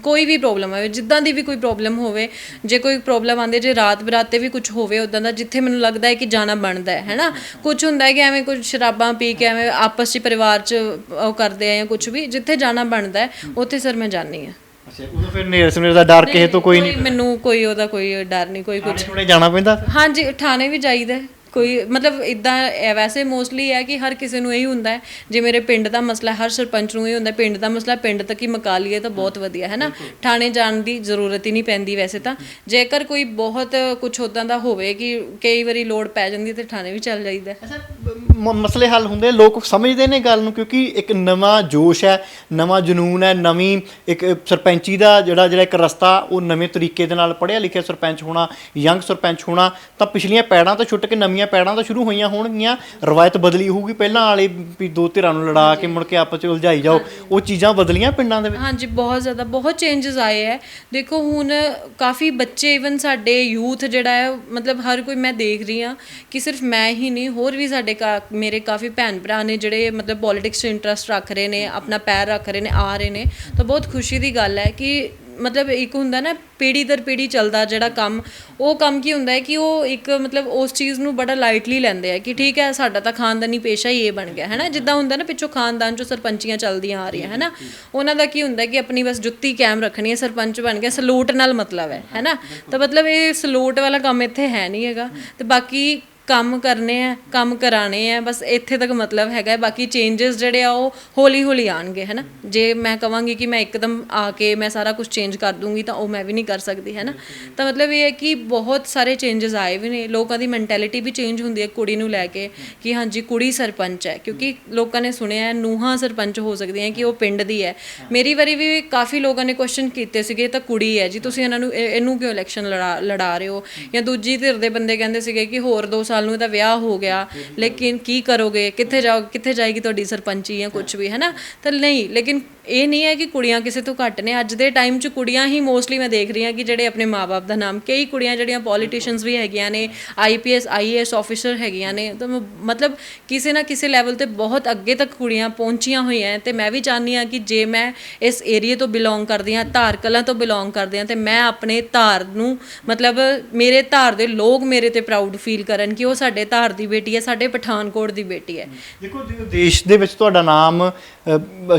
ਕੋਈ ਵੀ ਪ੍ਰੋਬਲਮ ਆਵੇ, ਜਿੱਦਾਂ ਦੀ ਵੀ ਕੋਈ ਪ੍ਰੋਬਲਮ ਹੋਵੇ, ਜੇ ਕੋਈ ਪ੍ਰੋਬਲਮ ਆਉਂਦੀ, ਜੇ ਰਾਤ ਬਰਾਤੇ ਵੀ ਕੁਝ ਹੋਵੇ ਉੱਦਾਂ ਦਾ ਜਿੱਥੇ ਮੈਨੂੰ ਲੱਗਦਾ ਹੈ ਕਿ ਜਾਣਾ ਬਣਦਾ ਹੈ ਨਾ। ਕੁਝ ਹੁੰਦਾ ਹੈ ਕਿ ਐਵੇਂ ਕੁਝ ਸ਼ਰਾਬਾਂ ਪੀ ਕੇ ਐਵੇਂ ਆਪਸ 'ਚ ਪਰਿਵਾਰ 'ਚ ਉਹ ਕਰਦੇ ਆ ਜਾਂ ਕੁਝ ਵੀ, ਜਿੱਥੇ ਜਾਣਾ ਬਣਦਾ ਹੈ ਉੱਥੇ ਸਰ ਮੈਂ ਜਾਂਦੀ ਹਾਂ। ਅੱਛਾ, ਉਦੋਂ ਫਿਰ ਨੇੜੇ ਸਵੇਰ ਦਾ ਡਰ ਕਿਸੇ ਤੋਂ ਕੋਈ ਨਹੀਂ? ਮੈਨੂੰ ਕੋਈ ਉਹਦਾ ਕੋਈ ਡਰ ਨਹੀਂ, ਕੋਈ ਕੁਝ। ਥੋੜੇ ਜਾਣਾ ਪੈਂਦਾ? ਹਾਂਜੀ, ਥਾਣੇ ਵੀ ਜਾਈਦਾ ਹੈ। ਕੋਈ ਮਤਲਬ ਇੱਦਾਂ ਵੈਸੇ ਮੋਸਟਲੀ ਹੈ ਕਿ ਹਰ ਕਿਸੇ ਨੂੰ ਇਹੀ ਹੁੰਦਾ ਹੈ, ਜੇ ਮੇਰੇ ਪਿੰਡ ਦਾ ਮਸਲਾ, ਹਰ ਸਰਪੰਚ ਨੂੰ ਇਹ ਹੁੰਦਾ ਪਿੰਡ ਦਾ ਮਸਲਾ ਪਿੰਡ ਤੱਕ ਹੀ ਮੁਕਾ ਲਈਏ ਤਾਂ ਬਹੁਤ ਵਧੀਆ ਹੈ ਨਾ। ਥਾਣੇ ਜਾਣ ਦੀ ਜ਼ਰੂਰਤ ਹੀ ਨਹੀਂ ਪੈਂਦੀ ਵੈਸੇ ਤਾਂ। ਜੇਕਰ ਕੋਈ ਬਹੁਤ ਕੁਝ ਉੱਦਾਂ ਦਾ ਹੋਵੇ ਕਿ ਕਈ ਵਾਰੀ ਲੋੜ ਪੈ ਜਾਂਦੀ ਤੇ ਥਾਣੇ ਵੀ ਚੱਲ ਜਾਈਦਾ। ਅੱਛਾ, ਮਸਲੇ ਹੱਲ ਹੁੰਦੇ, ਲੋਕ ਸਮਝਦੇ ਨੇ ਗੱਲ ਨੂੰ, ਕਿਉਂਕਿ ਇੱਕ ਨਵਾਂ ਜੋਸ਼ ਹੈ, ਨਵਾਂ ਜਨੂਨ ਹੈ, ਨਵੀਂ ਇੱਕ ਸਰਪੰਚੀ ਦਾ ਜਿਹੜਾ ਇੱਕ ਰਸਤਾ, ਉਹ ਨਵੇਂ ਤਰੀਕੇ ਦੇ ਨਾਲ ਪੜ੍ਹਿਆ ਲਿਖਿਆ ਸਰਪੰਚ ਹੋਣਾ, ਯੰਗ ਸਰਪੰਚ ਹੋਣਾ, ਤਾਂ ਪਿਛਲੀਆਂ ਪੈੜਾਂ ਤੋਂ ਛੁੱਟ ਕੇ ਨਵੀਆਂ ਪੈੜਾਂ ਤਾਂ ਸ਼ੁਰੂ ਹੋਈਆਂ ਹੋਣਗੀਆਂ। ਰਵਾਇਤ ਬਦਲੀ ਹੋਊਗੀ, ਪਹਿਲਾਂ ਵਾਲੇ ਵੀ ਦੋ ਧਿਰਾਂ ਨੂੰ ਲੜਾ ਕੇ ਮੁੜ ਕੇ ਆਪਸ 'ਚ ਉਲਝਾਈ ਜਾਓ, ਉਹ ਚੀਜ਼ਾਂ ਬਦਲੀਆਂ ਪਿੰਡਾਂ ਦੇ ਵਿੱਚ? ਹਾਂਜੀ, ਬਹੁਤ ਜ਼ਿਆਦਾ, ਬਹੁਤ ਚੇਂਜਸ ਆਏ ਹੈ। ਦੇਖੋ ਹੁਣ ਕਾਫੀ ਬੱਚੇ, ਈਵਨ ਸਾਡੇ ਯੂਥ ਜਿਹੜਾ ਹੈ, ਮਤਲਬ ਹਰ ਕੋਈ, ਮੈਂ ਦੇਖ ਰਹੀ ਹਾਂ ਕਿ ਸਿਰਫ ਮੈਂ ਹੀ ਨਹੀਂ, ਹੋਰ ਵੀ ਸਾਡੇ ਮੇਰੇ ਕਾਫੀ ਭੈਣ ਭਰਾ ਨੇ ਜਿਹੜੇ ਮਤਲਬ ਪੋਲੀਟਿਕਸ 'ਚ ਇੰਟਰਸਟ ਰੱਖ ਰਹੇ ਨੇ, ਆਪਣਾ ਪੈਰ ਰੱਖ ਰਹੇ ਨੇ, ਆ ਰਹੇ ਨੇ। ਤਾਂ ਬਹੁਤ ਖੁਸ਼ੀ ਦੀ ਗੱਲ ਹੈ ਕਿ ਮਤਲਬ ਇੱਕ ਹੁੰਦਾ ਨਾ ਪੀੜ੍ਹੀ ਦਰ ਪੀੜ੍ਹੀ ਚੱਲਦਾ ਜਿਹੜਾ ਕੰਮ, ਉਹ ਕੰਮ ਕੀ ਹੁੰਦਾ ਹੈ ਕਿ ਉਹ ਇੱਕ ਮਤਲਬ ਉਸ ਚੀਜ਼ ਨੂੰ ਬੜਾ ਲਾਈਟਲੀ ਲੈਂਦੇ ਆ ਕਿ ਠੀਕ ਹੈ ਸਾਡਾ ਤਾਂ ਖਾਨਦਾਨੀ ਪੇਸ਼ਾ ਹੀ ਇਹ ਬਣ ਗਿਆ ਹੈ ਨਾ। ਜਿੱਦਾਂ ਹੁੰਦਾ ਨਾ ਪਿੱਛੋਂ ਖਾਨਦਾਨ 'ਚੋਂ ਸਰਪੰਚੀਆਂ ਚੱਲਦੀਆਂ ਆ ਰਹੀਆਂ ਹੈ ਨਾ, ਉਹਨਾਂ ਦਾ ਕੀ ਹੁੰਦਾ ਕਿ ਆਪਣੀ ਬਸ ਜੁੱਤੀ ਕਾਇਮ ਰੱਖਣੀ ਹੈ, ਸਰਪੰਚ ਬਣ ਗਿਆ, ਸਲੂਟ ਨਾਲ ਮਤਲਬ ਹੈ ਨਾ। ਤਾਂ ਮਤਲਬ ਇਹ ਸਲੂਟ ਵਾਲਾ ਕੰਮ ਇੱਥੇ ਹੈ ਨਹੀਂ ਹੈਗਾ। ਤੇ ਬਾਕੀ ਕੰਮ ਕਰਨੇ ਆ, ਕੰਮ ਕਰਾਣੇ ਆ, ਬਸ ਇੱਥੇ ਤੱਕ ਮਤਲਬ ਹੈਗਾ। ਬਾਕੀ ਚੇਂਜਸ ਜਿਹੜੇ ਆ ਉਹ ਹੌਲੀ ਹੌਲੀ ਆਉਣਗੇ ਹੈ ਨਾ। ਜੇ ਮੈਂ ਕਹਾਂਗੀ ਕਿ ਮੈਂ ਇੱਕਦਮ ਆ ਕੇ ਮੈਂ ਸਾਰਾ ਕੁਝ ਚੇਂਜ ਕਰ ਦੂੰਗੀ ਤਾਂ ਉਹ ਮੈਂ ਵੀ ਨਹੀਂ ਕਰ ਸਕਦੀ ਹੈ ਨਾ। ਤਾਂ ਮਤਲਬ ਇਹ ਹੈ ਕਿ ਬਹੁਤ ਸਾਰੇ ਚੇਂਜਸ ਆਏ ਵੀ ਨੇ, ਲੋਕਾਂ ਦੀ ਮੈਂਟੈਲਿਟੀ ਵੀ ਚੇਂਜ ਹੁੰਦੀ ਹੈ ਕੁੜੀ ਨੂੰ ਲੈ ਕੇ ਕਿ ਹਾਂਜੀ ਕੁੜੀ ਸਰਪੰਚ ਹੈ, ਕਿਉਂਕਿ ਲੋਕਾਂ ਨੇ ਸੁਣਿਆ ਨੂੰਹਾਂ ਸਰਪੰਚ ਹੋ ਸਕਦੀਆਂ ਕਿ ਉਹ ਪਿੰਡ ਦੀ ਹੈ। ਮੇਰੀ ਵਾਰੀ ਵੀ ਕਾਫੀ ਲੋਕਾਂ ਨੇ ਕੁਐਸਚਨ ਕੀਤੇ ਸੀਗੇ, ਤਾਂ ਕੁੜੀ ਹੈ ਜੀ, ਤੁਸੀਂ ਇਹਨੂੰ ਕਿਉਂ ਇਲੈਕਸ਼ਨ ਲੜਾ ਰਹੇ ਹੋ? ਜਾਂ ਦੂਜੀ ਧਿਰ ਦੇ ਬੰਦੇ ਕਹਿੰਦੇ ਸੀਗੇ ਕਿ ਹੋਰ 2 ਸਾਲ ਨੂੰ ਇਹਦਾ ਵਿਆਹ ਹੋ ਗਿਆ, ਲੇਕਿਨ ਕੀ ਕਰੋਗੇ, ਕਿੱਥੇ ਜਾਏਗੀ ਤੁਹਾਡੀ ਸਰਪੰਚੀ ਜਾਂ ਕੁਝ ਵੀ ਹੈ ਨਾ। ਤਾਂ ਨਹੀਂ, ਲੇਕਿਨ ਇਹ ਨਹੀਂ ਹੈ ਕਿ ਕੁੜੀਆਂ ਕਿਸੇ ਤੋਂ ਘੱਟ ਨੇ। ਅੱਜ ਦੇ ਟਾਈਮ 'ਚ ਕੁੜੀਆਂ ਹੀ ਮੋਸਟਲੀ ਮੈਂ ਦੇਖ ਰਹੀ ਹਾਂ ਕਿ ਜਿਹੜੇ ਆਪਣੇ ਮਾਂ-ਬਾਪ ਦਾ ਨਾਮ, ਕਈ ਕੁੜੀਆਂ ਜਿਹੜੀਆਂ ਪੋਲੀਟੀਸ਼ੀਅਨਸ ਵੀ ਹੈਗੀਆਂ ਨੇ, IPS IAS ਆਫਿਸਰ ਹੈਗੀਆਂ ਨੇ। ਤਾਂ ਮਤਲਬ ਕਿਸੇ ਨਾ ਕਿਸੇ ਲੈਵਲ 'ਤੇ ਬਹੁਤ ਅੱਗੇ ਤੱਕ ਕੁੜੀਆਂ ਪਹੁੰਚੀਆਂ ਹੋਈਆਂ। ਅਤੇ ਮੈਂ ਵੀ ਚਾਹੁੰਦੀ ਹਾਂ ਕਿ ਜੇ ਮੈਂ ਇਸ ਏਰੀਏ ਤੋਂ ਬਿਲੋਂਗ ਕਰਦੀ ਹਾਂ, ਧਾਰ ਕਲਾਂ ਤੋਂ ਬਿਲੋਂਗ ਕਰਦੇ ਹਾਂ, ਅਤੇ ਮੈਂ ਆਪਣੇ ਧਾਰ ਨੂੰ ਮਤਲਬ ਮੇਰੇ ਧਾਰ ਦੇ ਲੋਕ ਮੇਰੇ 'ਤੇ ਪ੍ਰਾਊਡ ਫੀਲ ਕਰਨ ਕਿ ਉਹ ਸਾਡੇ ਧਾਰ ਦੀ ਬੇਟੀ ਹੈ, ਸਾਡੇ ਪਠਾਨਕੋਟ ਦੀ ਬੇਟੀ ਹੈ। ਦੇਖੋ, ਦੇਸ਼ ਦੇ ਵਿੱਚ ਤੁਹਾਡਾ ਨਾਮ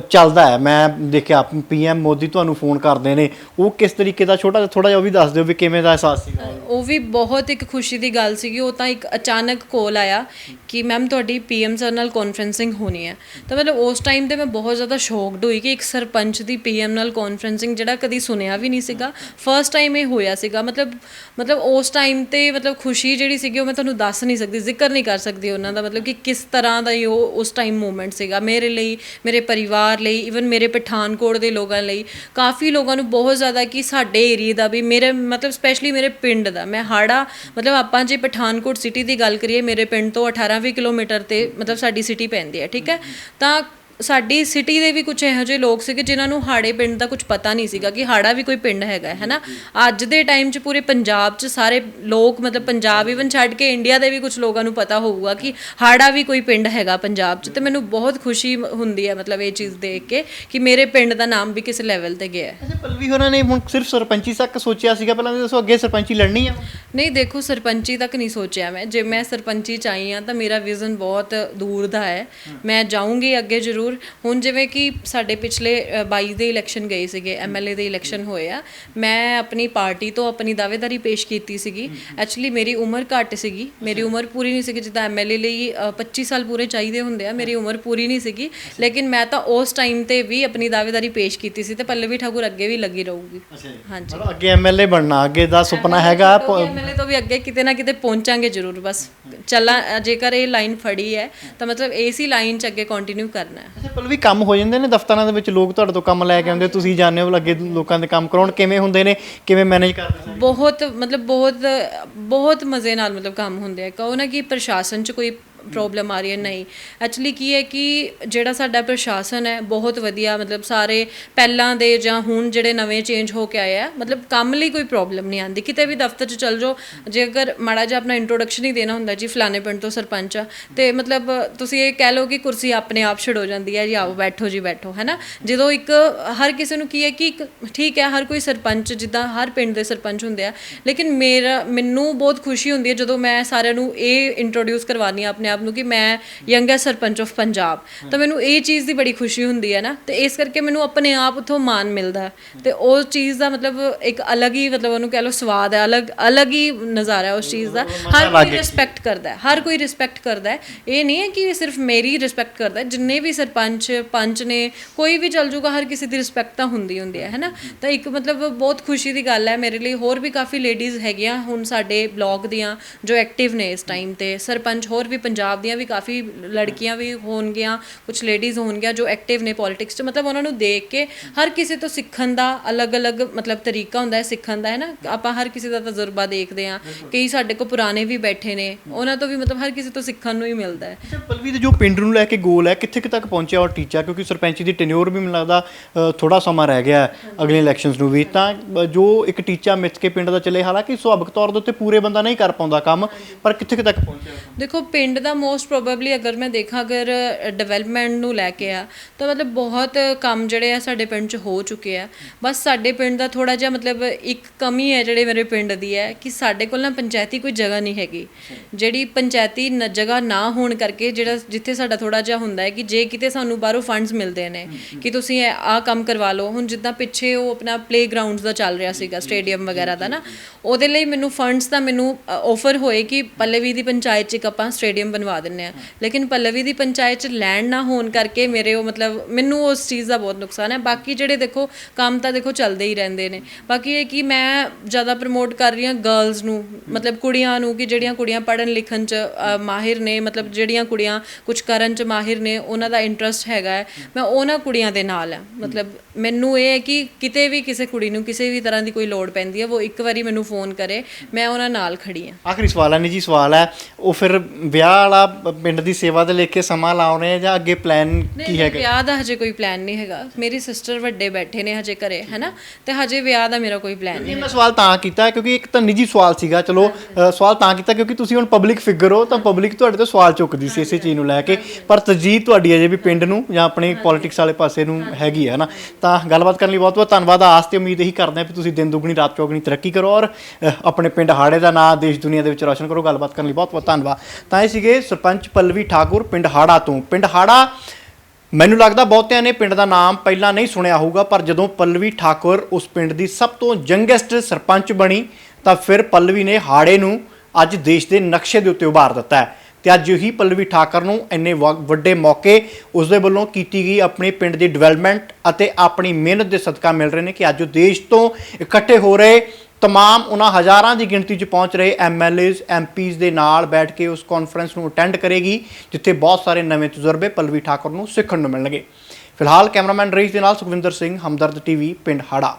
ਚੱਲਦਾ ਹੈ, ਮੈਂ ਦੇਖਿਆ PM ਮੋਦੀ ਤੁਹਾਨੂੰ ਫੋਨ ਕਰਦੇ ਨੇ, ਉਹ ਕਿਸ ਤਰੀਕੇ ਦਾ, ਥੋੜਾ ਜਿਹਾ ਉਹ ਵੀ ਦੱਸ ਦਿਓ ਵੀ ਕਿਵੇਂ ਦਾ ਅਹਿਸਾਸ ਸੀਗਾ? ਉਹ ਵੀ ਬਹੁਤ ਇੱਕ ਖੁਸ਼ੀ ਦੀ ਗੱਲ ਸੀਗੀ। ਉਹ ਤਾਂ ਇੱਕ ਅਚਾਨਕ ਕੋਲ ਆਇਆ ਕਿ ਮੈਮ ਤੁਹਾਡੀ PM ਸਰ ਨਾਲ ਕਾਨਫਰੰਸਿੰਗ ਹੋਣੀ ਹੈ। ਤਾਂ ਮਤਲਬ ਉਸ ਟਾਈਮ 'ਤੇ ਮੈਂ ਬਹੁਤ ਜ਼ਿਆਦਾ ਸ਼ੌਕਡ ਹੋਈ ਕਿ ਇੱਕ ਸਰਪੰਚ ਦੀ PM ਨਾਲ ਕਾਨਫਰੰਸਿੰਗ, ਜਿਹੜਾ ਕਦੀ ਸੁਣਿਆ ਵੀ ਨਹੀਂ ਸੀਗਾ, ਫਸਟ ਟਾਈਮ ਇਹ ਹੋਇਆ ਸੀਗਾ। ਮਤਲਬ ਉਸ ਟਾਈਮ 'ਤੇ ਮਤਲਬ ਖੁਸ਼ੀ ਜਿਹੜੀ ਸੀਗੀ ਉਹ ਮੈਂ ਤੁਹਾਨੂੰ ਦੱਸ ਨਹੀਂ ਸਕਦੀ, ਜ਼ਿਕਰ ਨਹੀਂ ਕਰ ਸਕਦੀ ਉਹਨਾਂ ਦਾ, ਮਤਲਬ ਕਿ ਕਿਸ ਤਰ੍ਹਾਂ ਦਾ ਉਹ ਉਸ ਟਾਈਮ ਮੂਮੈਂਟ ਸੀਗਾ ਮੇਰੇ ਲਈ, ਮੇਰੇ ਪਰਿਵਾਰ ਲਈ, ਈਵਨ ਮੇਰੇ ਪਠਾਨਕੋਟ ਦੇ ਲੋਕਾਂ ਲਈ। ਕਾਫੀ ਲੋਕਾਂ ਨੂੰ ਬਹੁਤ ਜ਼ਿਆਦਾ ਕਿ ਸਾਡੇ ਏਰੀਏ ਦਾ ਵੀ, ਮੇਰੇ ਮਤਲਬ ਸਪੈਸ਼ਲੀ ਮੇਰੇ ਪਿੰਡ ਦਾ, ਮੈਂ ਹਾੜਾ ਮਤਲਬ ਆਪਾਂ ਜੇ ਪਠਾਨਕੋਟ ਸਿਟੀ ਦੀ ਗੱਲ ਕਰੀਏ, ਮੇਰੇ ਪਿੰਡ ਤੋਂ 18-20 ਕਿਲੋਮੀਟਰ 'ਤੇ ਮਤਲਬ ਸਾਡੀ ਸਿਟੀ ਪੈਂਦੀ ਹੈ, ਠੀਕ ਹੈ। ਤਾਂ ਸਾਡੀ ਸਿਟੀ ਦੇ ਵੀ ਕੁਝ ਇਹੋ ਜਿਹੇ ਲੋਕ ਸੀਗੇ ਜਿਨ੍ਹਾਂ ਨੂੰ ਹਾੜੇ ਪਿੰਡ ਦਾ ਕੁਝ ਪਤਾ ਨਹੀਂ ਸੀਗਾ ਕਿ ਹਾੜਾ ਵੀ ਕੋਈ ਪਿੰਡ ਹੈਗਾ ਹੈ ਨਾ। ਅੱਜ ਦੇ ਟਾਈਮ 'ਚ ਪੂਰੇ ਪੰਜਾਬ 'ਚ ਸਾਰੇ ਲੋਕ, ਮਤਲਬ ਪੰਜਾਬ ਈਵਨ ਛੱਡ ਕੇ ਇੰਡੀਆ ਦੇ ਵੀ ਕੁਝ ਲੋਕਾਂ ਨੂੰ ਪਤਾ ਹੋਊਗਾ ਕਿ ਹਾੜਾ ਵੀ ਕੋਈ ਪਿੰਡ ਹੈਗਾ ਪੰਜਾਬ 'ਚ। ਅਤੇ ਮੈਨੂੰ ਬਹੁਤ ਖੁਸ਼ੀ ਹੁੰਦੀ ਹੈ ਮਤਲਬ ਇਹ ਚੀਜ਼ ਦੇਖ ਕੇ ਕਿ ਮੇਰੇ ਪਿੰਡ ਦਾ ਨਾਮ ਵੀ ਕਿਸੇ ਲੈਵਲ 'ਤੇ ਗਿਆ। ਅੱਛਾ, ਪੱਲਵੀ ਹੋਰਾਂ ਨੇ ਹੁਣ ਸਿਰਫ ਸਰਪੰਚੀ ਤੱਕ ਸੋਚਿਆ ਸੀਗਾ ਪਹਿਲਾਂ? ਦੱਸੋ, ਅੱਗੇ ਸਰਪੰਚੀ ਲੜਨੀ ਆ? ਨਹੀਂ, ਦੇਖੋ ਸਰਪੰਚੀ ਤੱਕ ਨਹੀਂ ਸੋਚਿਆ ਮੈਂ। ਜੇ ਮੈਂ ਸਰਪੰਚੀ 'ਚ ਆਈ ਹਾਂ ਤਾਂ ਮੇਰਾ ਵਿਜ਼ਨ ਬਹੁਤ ਦੂਰ ਦਾ ਹੈ, ਮੈਂ ਜਾਊਂਗੀ ਅੱਗੇ ਜ਼ਰੂਰ। ਹੁਣ ਜਿਵੇਂ ਕਿ ਸਾਡੇ ਪਿਛਲੇ 22 ਦੇ ਇਲੈਕਸ਼ਨ ਗਏ ਸੀਗੇ, MLA ਦੇ ਇਲੈਕਸ਼ਨ ਹੋਏ ਆ, ਮੈਂ ਆਪਣੀ ਪਾਰਟੀ ਤੋਂ ਆਪਣੀ ਦਾਅਵੇਦਾਰੀ ਪੇਸ਼ ਕੀਤੀ ਸੀਗੀ। ਐਕਚੁਅਲੀ ਮੇਰੀ ਉਮਰ ਘੱਟ ਸੀਗੀ, ਮੇਰੀ ਉਮਰ ਪੂਰੀ ਨਹੀਂ ਸੀਗੀ, ਜਿੱਦਾਂ MLA ਲਈ 25 ਸਾਲ ਪੂਰੇ ਚਾਹੀਦੇ ਹੁੰਦੇ ਆ, ਮੇਰੀ ਉਮਰ ਪੂਰੀ ਨਹੀਂ ਸੀਗੀ। ਲੇਕਿਨ ਮੈਂ ਤਾਂ ਉਸ ਟਾਈਮ 'ਤੇ ਵੀ ਆਪਣੀ ਦਾਅਵੇਦਾਰੀ ਪੇਸ਼ ਕੀਤੀ ਸੀ, ਅਤੇ ਪੱਲਵੀ ਠਾਕੁਰ ਅੱਗੇ ਵੀ ਲੱਗੀ ਰਹੂਗੀ। ਹਾਂਜੀ, ਅੱਗੇ MLA ਬਣਨਾ ਅੱਗੇ ਦਾ ਸੁਪਨਾ ਹੈਗਾ? MLA ਤੋਂ ਵੀ ਅੱਗੇ ਕਿਤੇ ਨਾ ਕਿਤੇ ਪਹੁੰਚਾਂਗੇ ਜ਼ਰੂਰ, ਬਸ ਚੱਲਾਂ। ਜੇਕਰ ਇਹ ਲਾਈਨ ਫੜੀ ਹੈ ਤਾਂ ਮਤਲਬ ਇਸੇ ਲਾਈਨ 'ਚ ਅੱਗੇ ਕੰਟੀਨਿਊ ਕਰਨਾ ਹੈ। ਅੱਛਾ, ਪੱਲਵੀ ਕੰਮ ਹੋ ਜਾਂਦੇ ਨੇ ਦਫ਼ਤਰਾਂ ਦੇ ਵਿੱਚ, ਲੋਕ ਤੁਹਾਡੇ ਤੋਂ ਕੰਮ ਲੈ ਕੇ ਆਉਂਦੇ, ਤੁਸੀਂ ਜਾਂਦੇ ਹੋ ਅੱਗੇ ਲੋਕਾਂ ਦੇ ਕੰਮ ਕਰਾਉਣ, ਕਿਵੇਂ ਹੁੰਦੇ ਨੇ, ਕਿਵੇਂ ਮੈਨੇਜ ਕਰਦੇ? ਬਹੁਤ ਮਤਲਬ ਬਹੁਤ ਮਜ਼ੇ ਨਾਲ ਮਤਲਬ ਕੰਮ ਹੁੰਦੇ ਆ। ਕਹੋ ਨਾ ਕਿ ਪ੍ਰਸ਼ਾਸਨ 'ਚ ਕੋਈ ਪ੍ਰੋਬਲਮ ਆ ਰਹੀ ਹੈ, ਨਹੀਂ। ਐਕਚੁਅਲੀ ਕੀ ਹੈ ਕਿ ਜਿਹੜਾ ਸਾਡਾ ਪ੍ਰਸ਼ਾਸਨ ਹੈ ਬਹੁਤ ਵਧੀਆ, ਮਤਲਬ ਸਾਰੇ ਪਹਿਲਾਂ ਦੇ ਜਾਂ ਹੁਣ ਜਿਹੜੇ ਨਵੇਂ ਚੇਂਜ ਹੋ ਕੇ ਆਏ ਆ, ਮਤਲਬ ਕੰਮ ਲਈ ਕੋਈ ਪ੍ਰੋਬਲਮ ਨਹੀਂ ਆਉਂਦੀ। ਕਿਤੇ ਵੀ ਦਫ਼ਤਰ 'ਚ ਚੱਲ ਜਾਓ, ਜੇ ਅਗਰ ਮਾੜਾ ਜਿਹਾ ਆਪਣਾ ਇੰਟਰੋਡਕਸ਼ਨ ਹੀ ਦੇਣਾ ਹੁੰਦਾ ਜੀ ਫਲਾਣੇ ਪਿੰਡ ਤੋਂ ਸਰਪੰਚ ਆ, ਅਤੇ ਮਤਲਬ ਤੁਸੀਂ ਇਹ ਕਹਿ ਲਓ ਕਿ ਕੁਰਸੀ ਆਪਣੇ ਆਪ ਛਿੜ ਹੋ ਜਾਂਦੀ ਹੈ ਜੀ, ਆਓ ਬੈਠੋ ਜੀ ਬੈਠੋ, ਹੈ ਨਾ। ਜਦੋਂ ਇੱਕ ਹਰ ਕਿਸੇ ਨੂੰ ਕੀ ਹੈ ਕਿ ਇੱਕ ਠੀਕ ਹੈ, ਹਰ ਕੋਈ ਸਰਪੰਚ ਜਿੱਦਾਂ ਹਰ ਪਿੰਡ ਦੇ ਸਰਪੰਚ ਹੁੰਦੇ ਆ, ਲੇਕਿਨ ਮੈਨੂੰ ਬਹੁਤ ਖੁਸ਼ੀ ਹੁੰਦੀ ਹੈ ਜਦੋਂ ਮੈਂ ਸਾਰਿਆਂ ਨੂੰ ਇਹ ਇੰਟਰੋਡਿਊਸ ਕਰਵਾਉਂਦੀ ਹਾਂ ਆਪਣੇ ਆਪ ਨੂੰ ਕਿ ਮੈਂ ਯੰਗੈਸਟ ਸਰਪੰਚ ਆਫ ਪੰਜਾਬ, ਤਾਂ ਮੈਨੂੰ ਇਹ ਚੀਜ਼ ਦੀ ਬੜੀ ਖੁਸ਼ੀ ਹੁੰਦੀ ਹੈ ਨਾ। ਅਤੇ ਇਸ ਕਰਕੇ ਮੈਨੂੰ ਆਪਣੇ ਆਪ ਉੱਥੋਂ ਮਾਣ ਮਿਲਦਾ ਹੈ, ਅਤੇ ਉਸ ਚੀਜ਼ ਦਾ ਮਤਲਬ ਇੱਕ ਅਲੱਗ ਹੀ ਮਤਲਬ ਉਹਨੂੰ ਕਹਿ ਲਓ ਸਵਾਦ ਹੈ, ਅਲੱਗ ਹੀ ਨਜ਼ਾਰਾ ਹੈ ਉਸ ਚੀਜ਼ ਦਾ। ਹਰ ਕੋਈ ਰਿਸਪੈਕਟ ਕਰਦਾ ਹੈ, ਹਰ ਕੋਈ ਰਿਸਪੈਕਟ ਕਰਦਾ ਹੈ। ਇਹ ਨਹੀਂ ਹੈ ਕਿ ਸਿਰਫ ਮੇਰੀ ਰਿਸਪੈਕਟ ਕਰਦਾ, ਜਿੰਨੇ ਵੀ ਸਰਪੰਚ ਪੰਚ ਨੇ, ਕੋਈ ਵੀ ਚੱਲ ਜੂਗਾ, ਹਰ ਕਿਸੇ ਦੀ ਰਿਸਪੈਕਟ ਤਾਂ ਹੁੰਦੀ ਹੈ ਨਾ। ਤਾਂ ਇੱਕ ਮਤਲਬ ਬਹੁਤ ਖੁਸ਼ੀ ਦੀ ਗੱਲ ਹੈ ਮੇਰੇ ਲਈ। ਹੋਰ ਵੀ ਕਾਫੀ ਲੇਡੀਜ਼ ਹੈਗੀਆਂ ਹੁਣ ਸਾਡੇ ਬਲਾਕ ਦੀਆਂ ਜੋ ਐਕਟਿਵ ਨੇ ਇਸ ਟਾਈਮ 'ਤੇ, ਸਰਪੰਚ ਹੋਰ ਵੀ ਪੰਜਾਬ ਦੀਆਂ ਵੀ ਕਾਫੀ ਲੜਕੀਆਂ ਵੀ ਹੋਣਗੀਆਂ, ਕੁਛ ਲੇਡੀਜ਼ ਹੋਣਗੀਆਂ ਜੋ ਐਕਟਿਵ ਨੇ ਪੋਲੀਟਿਕਸ 'ਚ। ਮਤਲਬ ਉਹਨਾਂ ਨੂੰ ਦੇਖ ਕੇ ਹਰ ਕਿਸੇ ਤੋਂ ਸਿੱਖਣ ਦਾ ਅਲੱਗ-ਅਲੱਗ ਮਤਲਬ ਤਰੀਕਾ ਹੁੰਦਾ ਹੈ ਸਿੱਖਣ ਦਾ, ਹੈ ਨਾ। ਆਪਾਂ ਹਰ ਕਿਸੇ ਦਾ ਤਜਰਬਾ ਦੇਖਦੇ ਹਾਂ, ਕਈ ਸਾਡੇ ਕੋਲ ਪੁਰਾਣੇ ਵੀ ਬੈਠੇ ਨੇ, ਉਹਨਾਂ ਤੋਂ ਵੀ ਮਤਲਬ ਹਰ ਕਿਸੇ ਤੋਂ ਸਿੱਖਣ ਨੂੰ ਹੀ ਮਿਲਦਾ ਹੈ। ਪਲਵੀ ਦੇ ਜੋ ਪਿੰਡ ਨੂੰ ਲੈ ਕੇ ਗੋਲ ਹੈ, ਕਿੱਥੇ ਤੱਕ ਪਹੁੰਚਿਆ ਔਰ ਟੀਚਾ, ਕਿਉਂਕਿ ਸਰਪੰਚੀ ਦੀ ਟੈਨਿਓਰ ਵੀ ਮੈਨੂੰ ਲੱਗਦਾ ਥੋੜਾ ਸਮਾਂ ਰਹਿ ਗਿਆ ਅਗਲੇ ਇਲੈਕਸ਼ਨਸ ਨੂੰ ਵੀ, ਤਾਂ ਜੋ ਇੱਕ ਟੀਚਾ ਮਿੱਥ ਕੇ ਪਿੰਡ ਦਾ ਚੱਲੇ, ਹਾਲਾਂਕਿ ਸੁਭਾਵਿਕ ਤੌਰ ਦੇ ਉੱਤੇ ਪੂਰੇ ਬੰਦਾ ਨਹੀਂ ਕਰ ਪਾਉਂਦਾ ਕੰਮ, ਪਰ ਕਿੱਥੇ ਤੱਕ ਪਹੁੰਚਿਆ? ਦੇਖੋ ਪਿੰਡ ਦਾ ਮੋਸਟ ਪ੍ਰੋਬੇਬਲੀ ਅਗਰ ਮੈਂ ਦੇਖਾਂ, ਅਗਰ ਡਿਵੈਲਪਮੈਂਟ ਨੂੰ ਲੈ ਕੇ ਆ, ਤਾਂ ਮਤਲਬ ਬਹੁਤ ਕੰਮ ਜਿਹੜੇ ਆ ਸਾਡੇ ਪਿੰਡ 'ਚ ਹੋ ਚੁੱਕੇ ਆ। ਬਸ ਸਾਡੇ ਪਿੰਡ ਦਾ ਥੋੜ੍ਹਾ ਜਿਹਾ ਮਤਲਬ ਇੱਕ ਕਮੀ ਹੈ ਜਿਹੜੇ ਮੇਰੇ ਪਿੰਡ ਦੀ ਹੈ ਕਿ ਸਾਡੇ ਕੋਲ ਨਾ ਪੰਚਾਇਤੀ ਕੋਈ ਜਗ੍ਹਾ ਨਹੀਂ ਹੈਗੀ। ਜਿਹੜੀ ਪੰਚਾਇਤੀ ਜਗ੍ਹਾ ਨਾ ਹੋਣ ਕਰਕੇ ਜਿੱਥੇ ਸਾਡਾ ਥੋੜ੍ਹਾ ਜਿਹਾ ਹੁੰਦਾ ਹੈ ਕਿ ਜੇ ਕਿਤੇ ਸਾਨੂੰ ਬਾਹਰੋਂ ਫੰਡਸ ਮਿਲਦੇ ਨੇ ਕਿ ਤੁਸੀਂ ਆਹ ਕੰਮ ਕਰਵਾ ਲਓ। ਹੁਣ ਜਿੱਦਾਂ ਪਿੱਛੇ ਉਹ ਆਪਣਾ ਪਲੇ ਗਰਾਊਂਡਸ ਦਾ ਚੱਲ ਰਿਹਾ ਸੀਗਾ, ਸਟੇਡੀਅਮ ਵਗੈਰਾ ਦਾ ਨਾ, ਉਹਦੇ ਲਈ ਮੈਨੂੰ ਫੰਡਸ ਤਾਂ ਮੈਨੂੰ ਆਫਰ ਹੋਏ ਕਿ ਪੱਲਵੀ ਦੀ ਪੰਚਾਇਤ 'ਚ ਇੱਕ ਆਪਾਂ ਸਟੇਡੀਅਮ ਬਣਵਾ ਦਿੰਦੇ ਹਾਂ, ਲੇਕਿਨ ਪੱਲਵੀ ਦੀ ਪੰਚਾਇਤ 'ਚ ਲੈਂਡ ਨਾ ਹੋਣ ਕਰਕੇ ਮੇਰੇ ਉਹ ਮਤਲਬ ਮੈਨੂੰ ਉਸ ਚੀਜ਼ ਦਾ ਬਹੁਤ ਨੁਕਸਾਨ ਹੈ। ਬਾਕੀ ਜਿਹੜੇ ਦੇਖੋ ਕੰਮ ਤਾਂ ਦੇਖੋ ਚੱਲਦੇ ਹੀ ਰਹਿੰਦੇ ਨੇ। ਬਾਕੀ ਇਹ ਕਿ ਮੈਂ ਜ਼ਿਆਦਾ ਪ੍ਰਮੋਟ ਕਰ ਰਹੀ ਹਾਂ ਗਰਲਸ ਨੂੰ, ਮਤਲਬ ਕੁੜੀਆਂ ਨੂੰ, ਕਿ ਜਿਹੜੀਆਂ ਕੁੜੀਆਂ ਪੜ੍ਹਨ ਲਿਖਣ 'ਚ ਮਾਹਿਰ ਨੇ, ਮਤਲਬ ਜਿਹੜੀਆਂ ਕੁੜੀਆਂ ਕੁਛ ਕਰਨ 'ਚ ਮਾਹਿਰ ਨੇ, ਉਹਨਾਂ ਦਾ ਇੰਟਰਸਟ ਹੈਗਾ ਹੈ, ਮੈਂ ਉਹਨਾਂ ਕੁੜੀਆਂ ਦੇ ਨਾਲ ਹਾਂ। ਮਤਲਬ ਮੈਨੂੰ ਇਹ ਹੈ ਕਿ ਕਿਤੇ ਵੀ ਕਿਸੇ ਕੁੜੀ ਨੂੰ ਕਿਸੇ ਵੀ ਤਰ੍ਹਾਂ ਦੀ ਕੋਈ ਲੋੜ ਪੈਂਦੀ ਹੈ, ਉਹ ਇੱਕ ਵਾਰੀ ਮੈਨੂੰ ਫੋਨ ਕਰੇ, ਮੈਂ ਉਹਨਾਂ ਨਾਲ ਖੜੀ ਹਾਂ। ਆਖਰੀ ਸਵਾਲ ਹੈ ਨਿੱਜੀ ਸਵਾਲ ਹੈ, ਉਹ ਫਿਰ ਵਿਆਹ ਵਾਲਾ ਪਿੰਡ ਦੀ ਸੇਵਾ ਦੇ ਲੈ ਕੇ ਸਮਾਂ ਲਾਉਣੇ ਜਾਂ ਅੱਗੇ ਪਲਾਨ ਕੀ ਹੈਗਾ? ਵਿਆਹ ਦਾ ਹਜੇ ਕੋਈ ਪਲਾਨ ਨਹੀਂ ਹੈਗਾ। ਮੇਰੀ ਸਿਸਟਰ ਵੱਡੇ ਬੈਠੇ ਨੇ ਹਜੇ ਘਰੇ, ਹੈ ਨਾ, ਤੇ ਹਜੇ ਵਿਆਹ ਦਾ ਮੇਰਾ ਕੋਈ ਪਲਾਨ ਨਹੀਂ। ਮੈਂ ਸਵਾਲ ਤਾਂ ਕੀਤਾ ਕਿਉਂਕਿ ਇੱਕ ਤਾਂ ਨਿੱਜੀ ਸਵਾਲ ਸੀਗਾ, ਚਲੋ ਸਵਾਲ ਤਾਂ ਕੀਤਾ ਕਿਉਂਕਿ ਤੁਸੀਂ ਹੁਣ ਪਬਲਿਕ ਫਿਗਰ ਹੋ, ਤਾਂ ਪਬਲਿਕ ਤੁਹਾਡੇ ਤੋਂ ਸਵਾਲ ਚੁੱਕਦੀ ਸੀ ਇਸੇ ਚੀਜ਼ ਨੂੰ ਲੈ ਕੇ, ਪਰ ਤਰਜੀਹ ਤੁਹਾਡੀ ਅਜੇ ਵੀ ਪਿੰਡ ਨੂੰ ਜਾਂ ਆਪਣੇ ਪੋਲੀਟਿਕਸ ਵਾਲੇ ਪਾਸੇ ਨੂੰ ਹੈਗੀ ਹੈ ਨਾ। ਤਾਂ ਗੱਲਬਾਤ ਕਰਨ ਲਈ ਬਹੁਤ ਬਹੁਤ ਧੰਨਵਾਦ। ਆਸ ਤੇ ਉਮੀਦ ਇਹੀ ਕਰਦੇ ਹਾਂ ਕਿ ਤੁਸੀਂ ਦਿਨ ਦੁਗਣੀ ਰਾਤ ਚੌਗਣੀ ਤਰੱਕੀ ਕਰੋ ਔਰ ਆਪਣੇ ਪਿੰਡ ਹਾੜੇ ਦਾ ਨਾਂ ਦੇਸ਼ ਦੁਨੀਆ ਦੇ ਵਿੱਚ ਰੌਸ਼ਨ ਕਰੋ। ਗੱਲਬਾਤ ਕਰਨ ਲਈ ਬਹੁਤ ਬਹੁਤ ਧੰਨਵਾਦ। ਤਾਂ ਇਹ ਸੀਗੇ ਸਰਪੰਚ ਪੱਲਵੀ ਠਾਕੁਰ ਪਿੰਡ ਹਾੜਾ ਤੋਂ। ਪਿੰਡ ਹਾੜਾ ਮੈਨੂੰ ਲੱਗਦਾ ਬਹੁਤਿਆਂ ਨੇ ਪਿੰਡ ਦਾ ਨਾਮ ਪਹਿਲਾਂ ਨਹੀਂ ਸੁਣਿਆ ਹੋਊਗਾ, ਪਰ ਜਦੋਂ ਪੱਲਵੀ ਠਾਕੁਰ ਉਸ ਪਿੰਡ ਦੀ ਸਭ ਤੋਂ ਯੰਗੈਸਟ ਸਰਪੰਚ ਬਣੀ ਤਾਂ ਫਿਰ ਪੱਲਵੀ ਨੇ ਹਾੜੇ ਨੂੰ ਅੱਜ ਦੇਸ਼ ਦੇ ਨਕਸ਼ੇ ਦੇ ਉੱਤੇ ਉਭਾਰ ਦਿੱਤਾ ਹੈ। ਤੇ ਅੱਜ ਹੀ ਪੱਲਵੀ ਠਾਕੁਰ ਨੂੰ ਇੰਨੇ ਵੱਡੇ ਮੌਕੇ ਉਸਦੇ ਵੱਲੋਂ ਕੀਤੀ ਗਈ ਆਪਣੇ ਪਿੰਡ ਦੀ ਡਿਵੈਲਪਮੈਂਟ ਅਤੇ ਆਪਣੀ ਮਿਹਨਤ ਦੇ ਸਦਕਾ ਮਿਲ ਰਹੇ ਨੇ ਕਿ ਅੱਜ ਉਹ ਦੇਸ਼ ਤੋਂ ਇਕੱਠੇ ਹੋ ਰਹੇ ਤਮਾਮ ਉਹਨਾਂ ਹਜ਼ਾਰਾਂ ਦੀ ਗਿਣਤੀ 'ਚ ਪਹੁੰਚ ਰਹੇ MLAs MPs ਦੇ ਨਾਲ ਬੈਠ ਕੇ ਉਸ ਕਾਨਫਰੰਸ ਨੂੰ ਅਟੈਂਡ ਕਰੇਗੀ, ਜਿੱਥੇ ਬਹੁਤ ਸਾਰੇ ਨਵੇਂ ਤਜਰਬੇ ਪੱਲਵੀ ਠਾਕੁਰ ਨੂੰ ਸਿੱਖਣ ਨੂੰ ਮਿਲਣਗੇ। ਫਿਲਹਾਲ ਕੈਮਰਾਮੈਨ ਰਈਸ ਦੇ ਨਾਲ ਸੁਖਵਿੰਦਰ ਸਿੰਘ, ਹਮਦਰਦ TV, ਪਿੰਡ ਹਾੜਾ।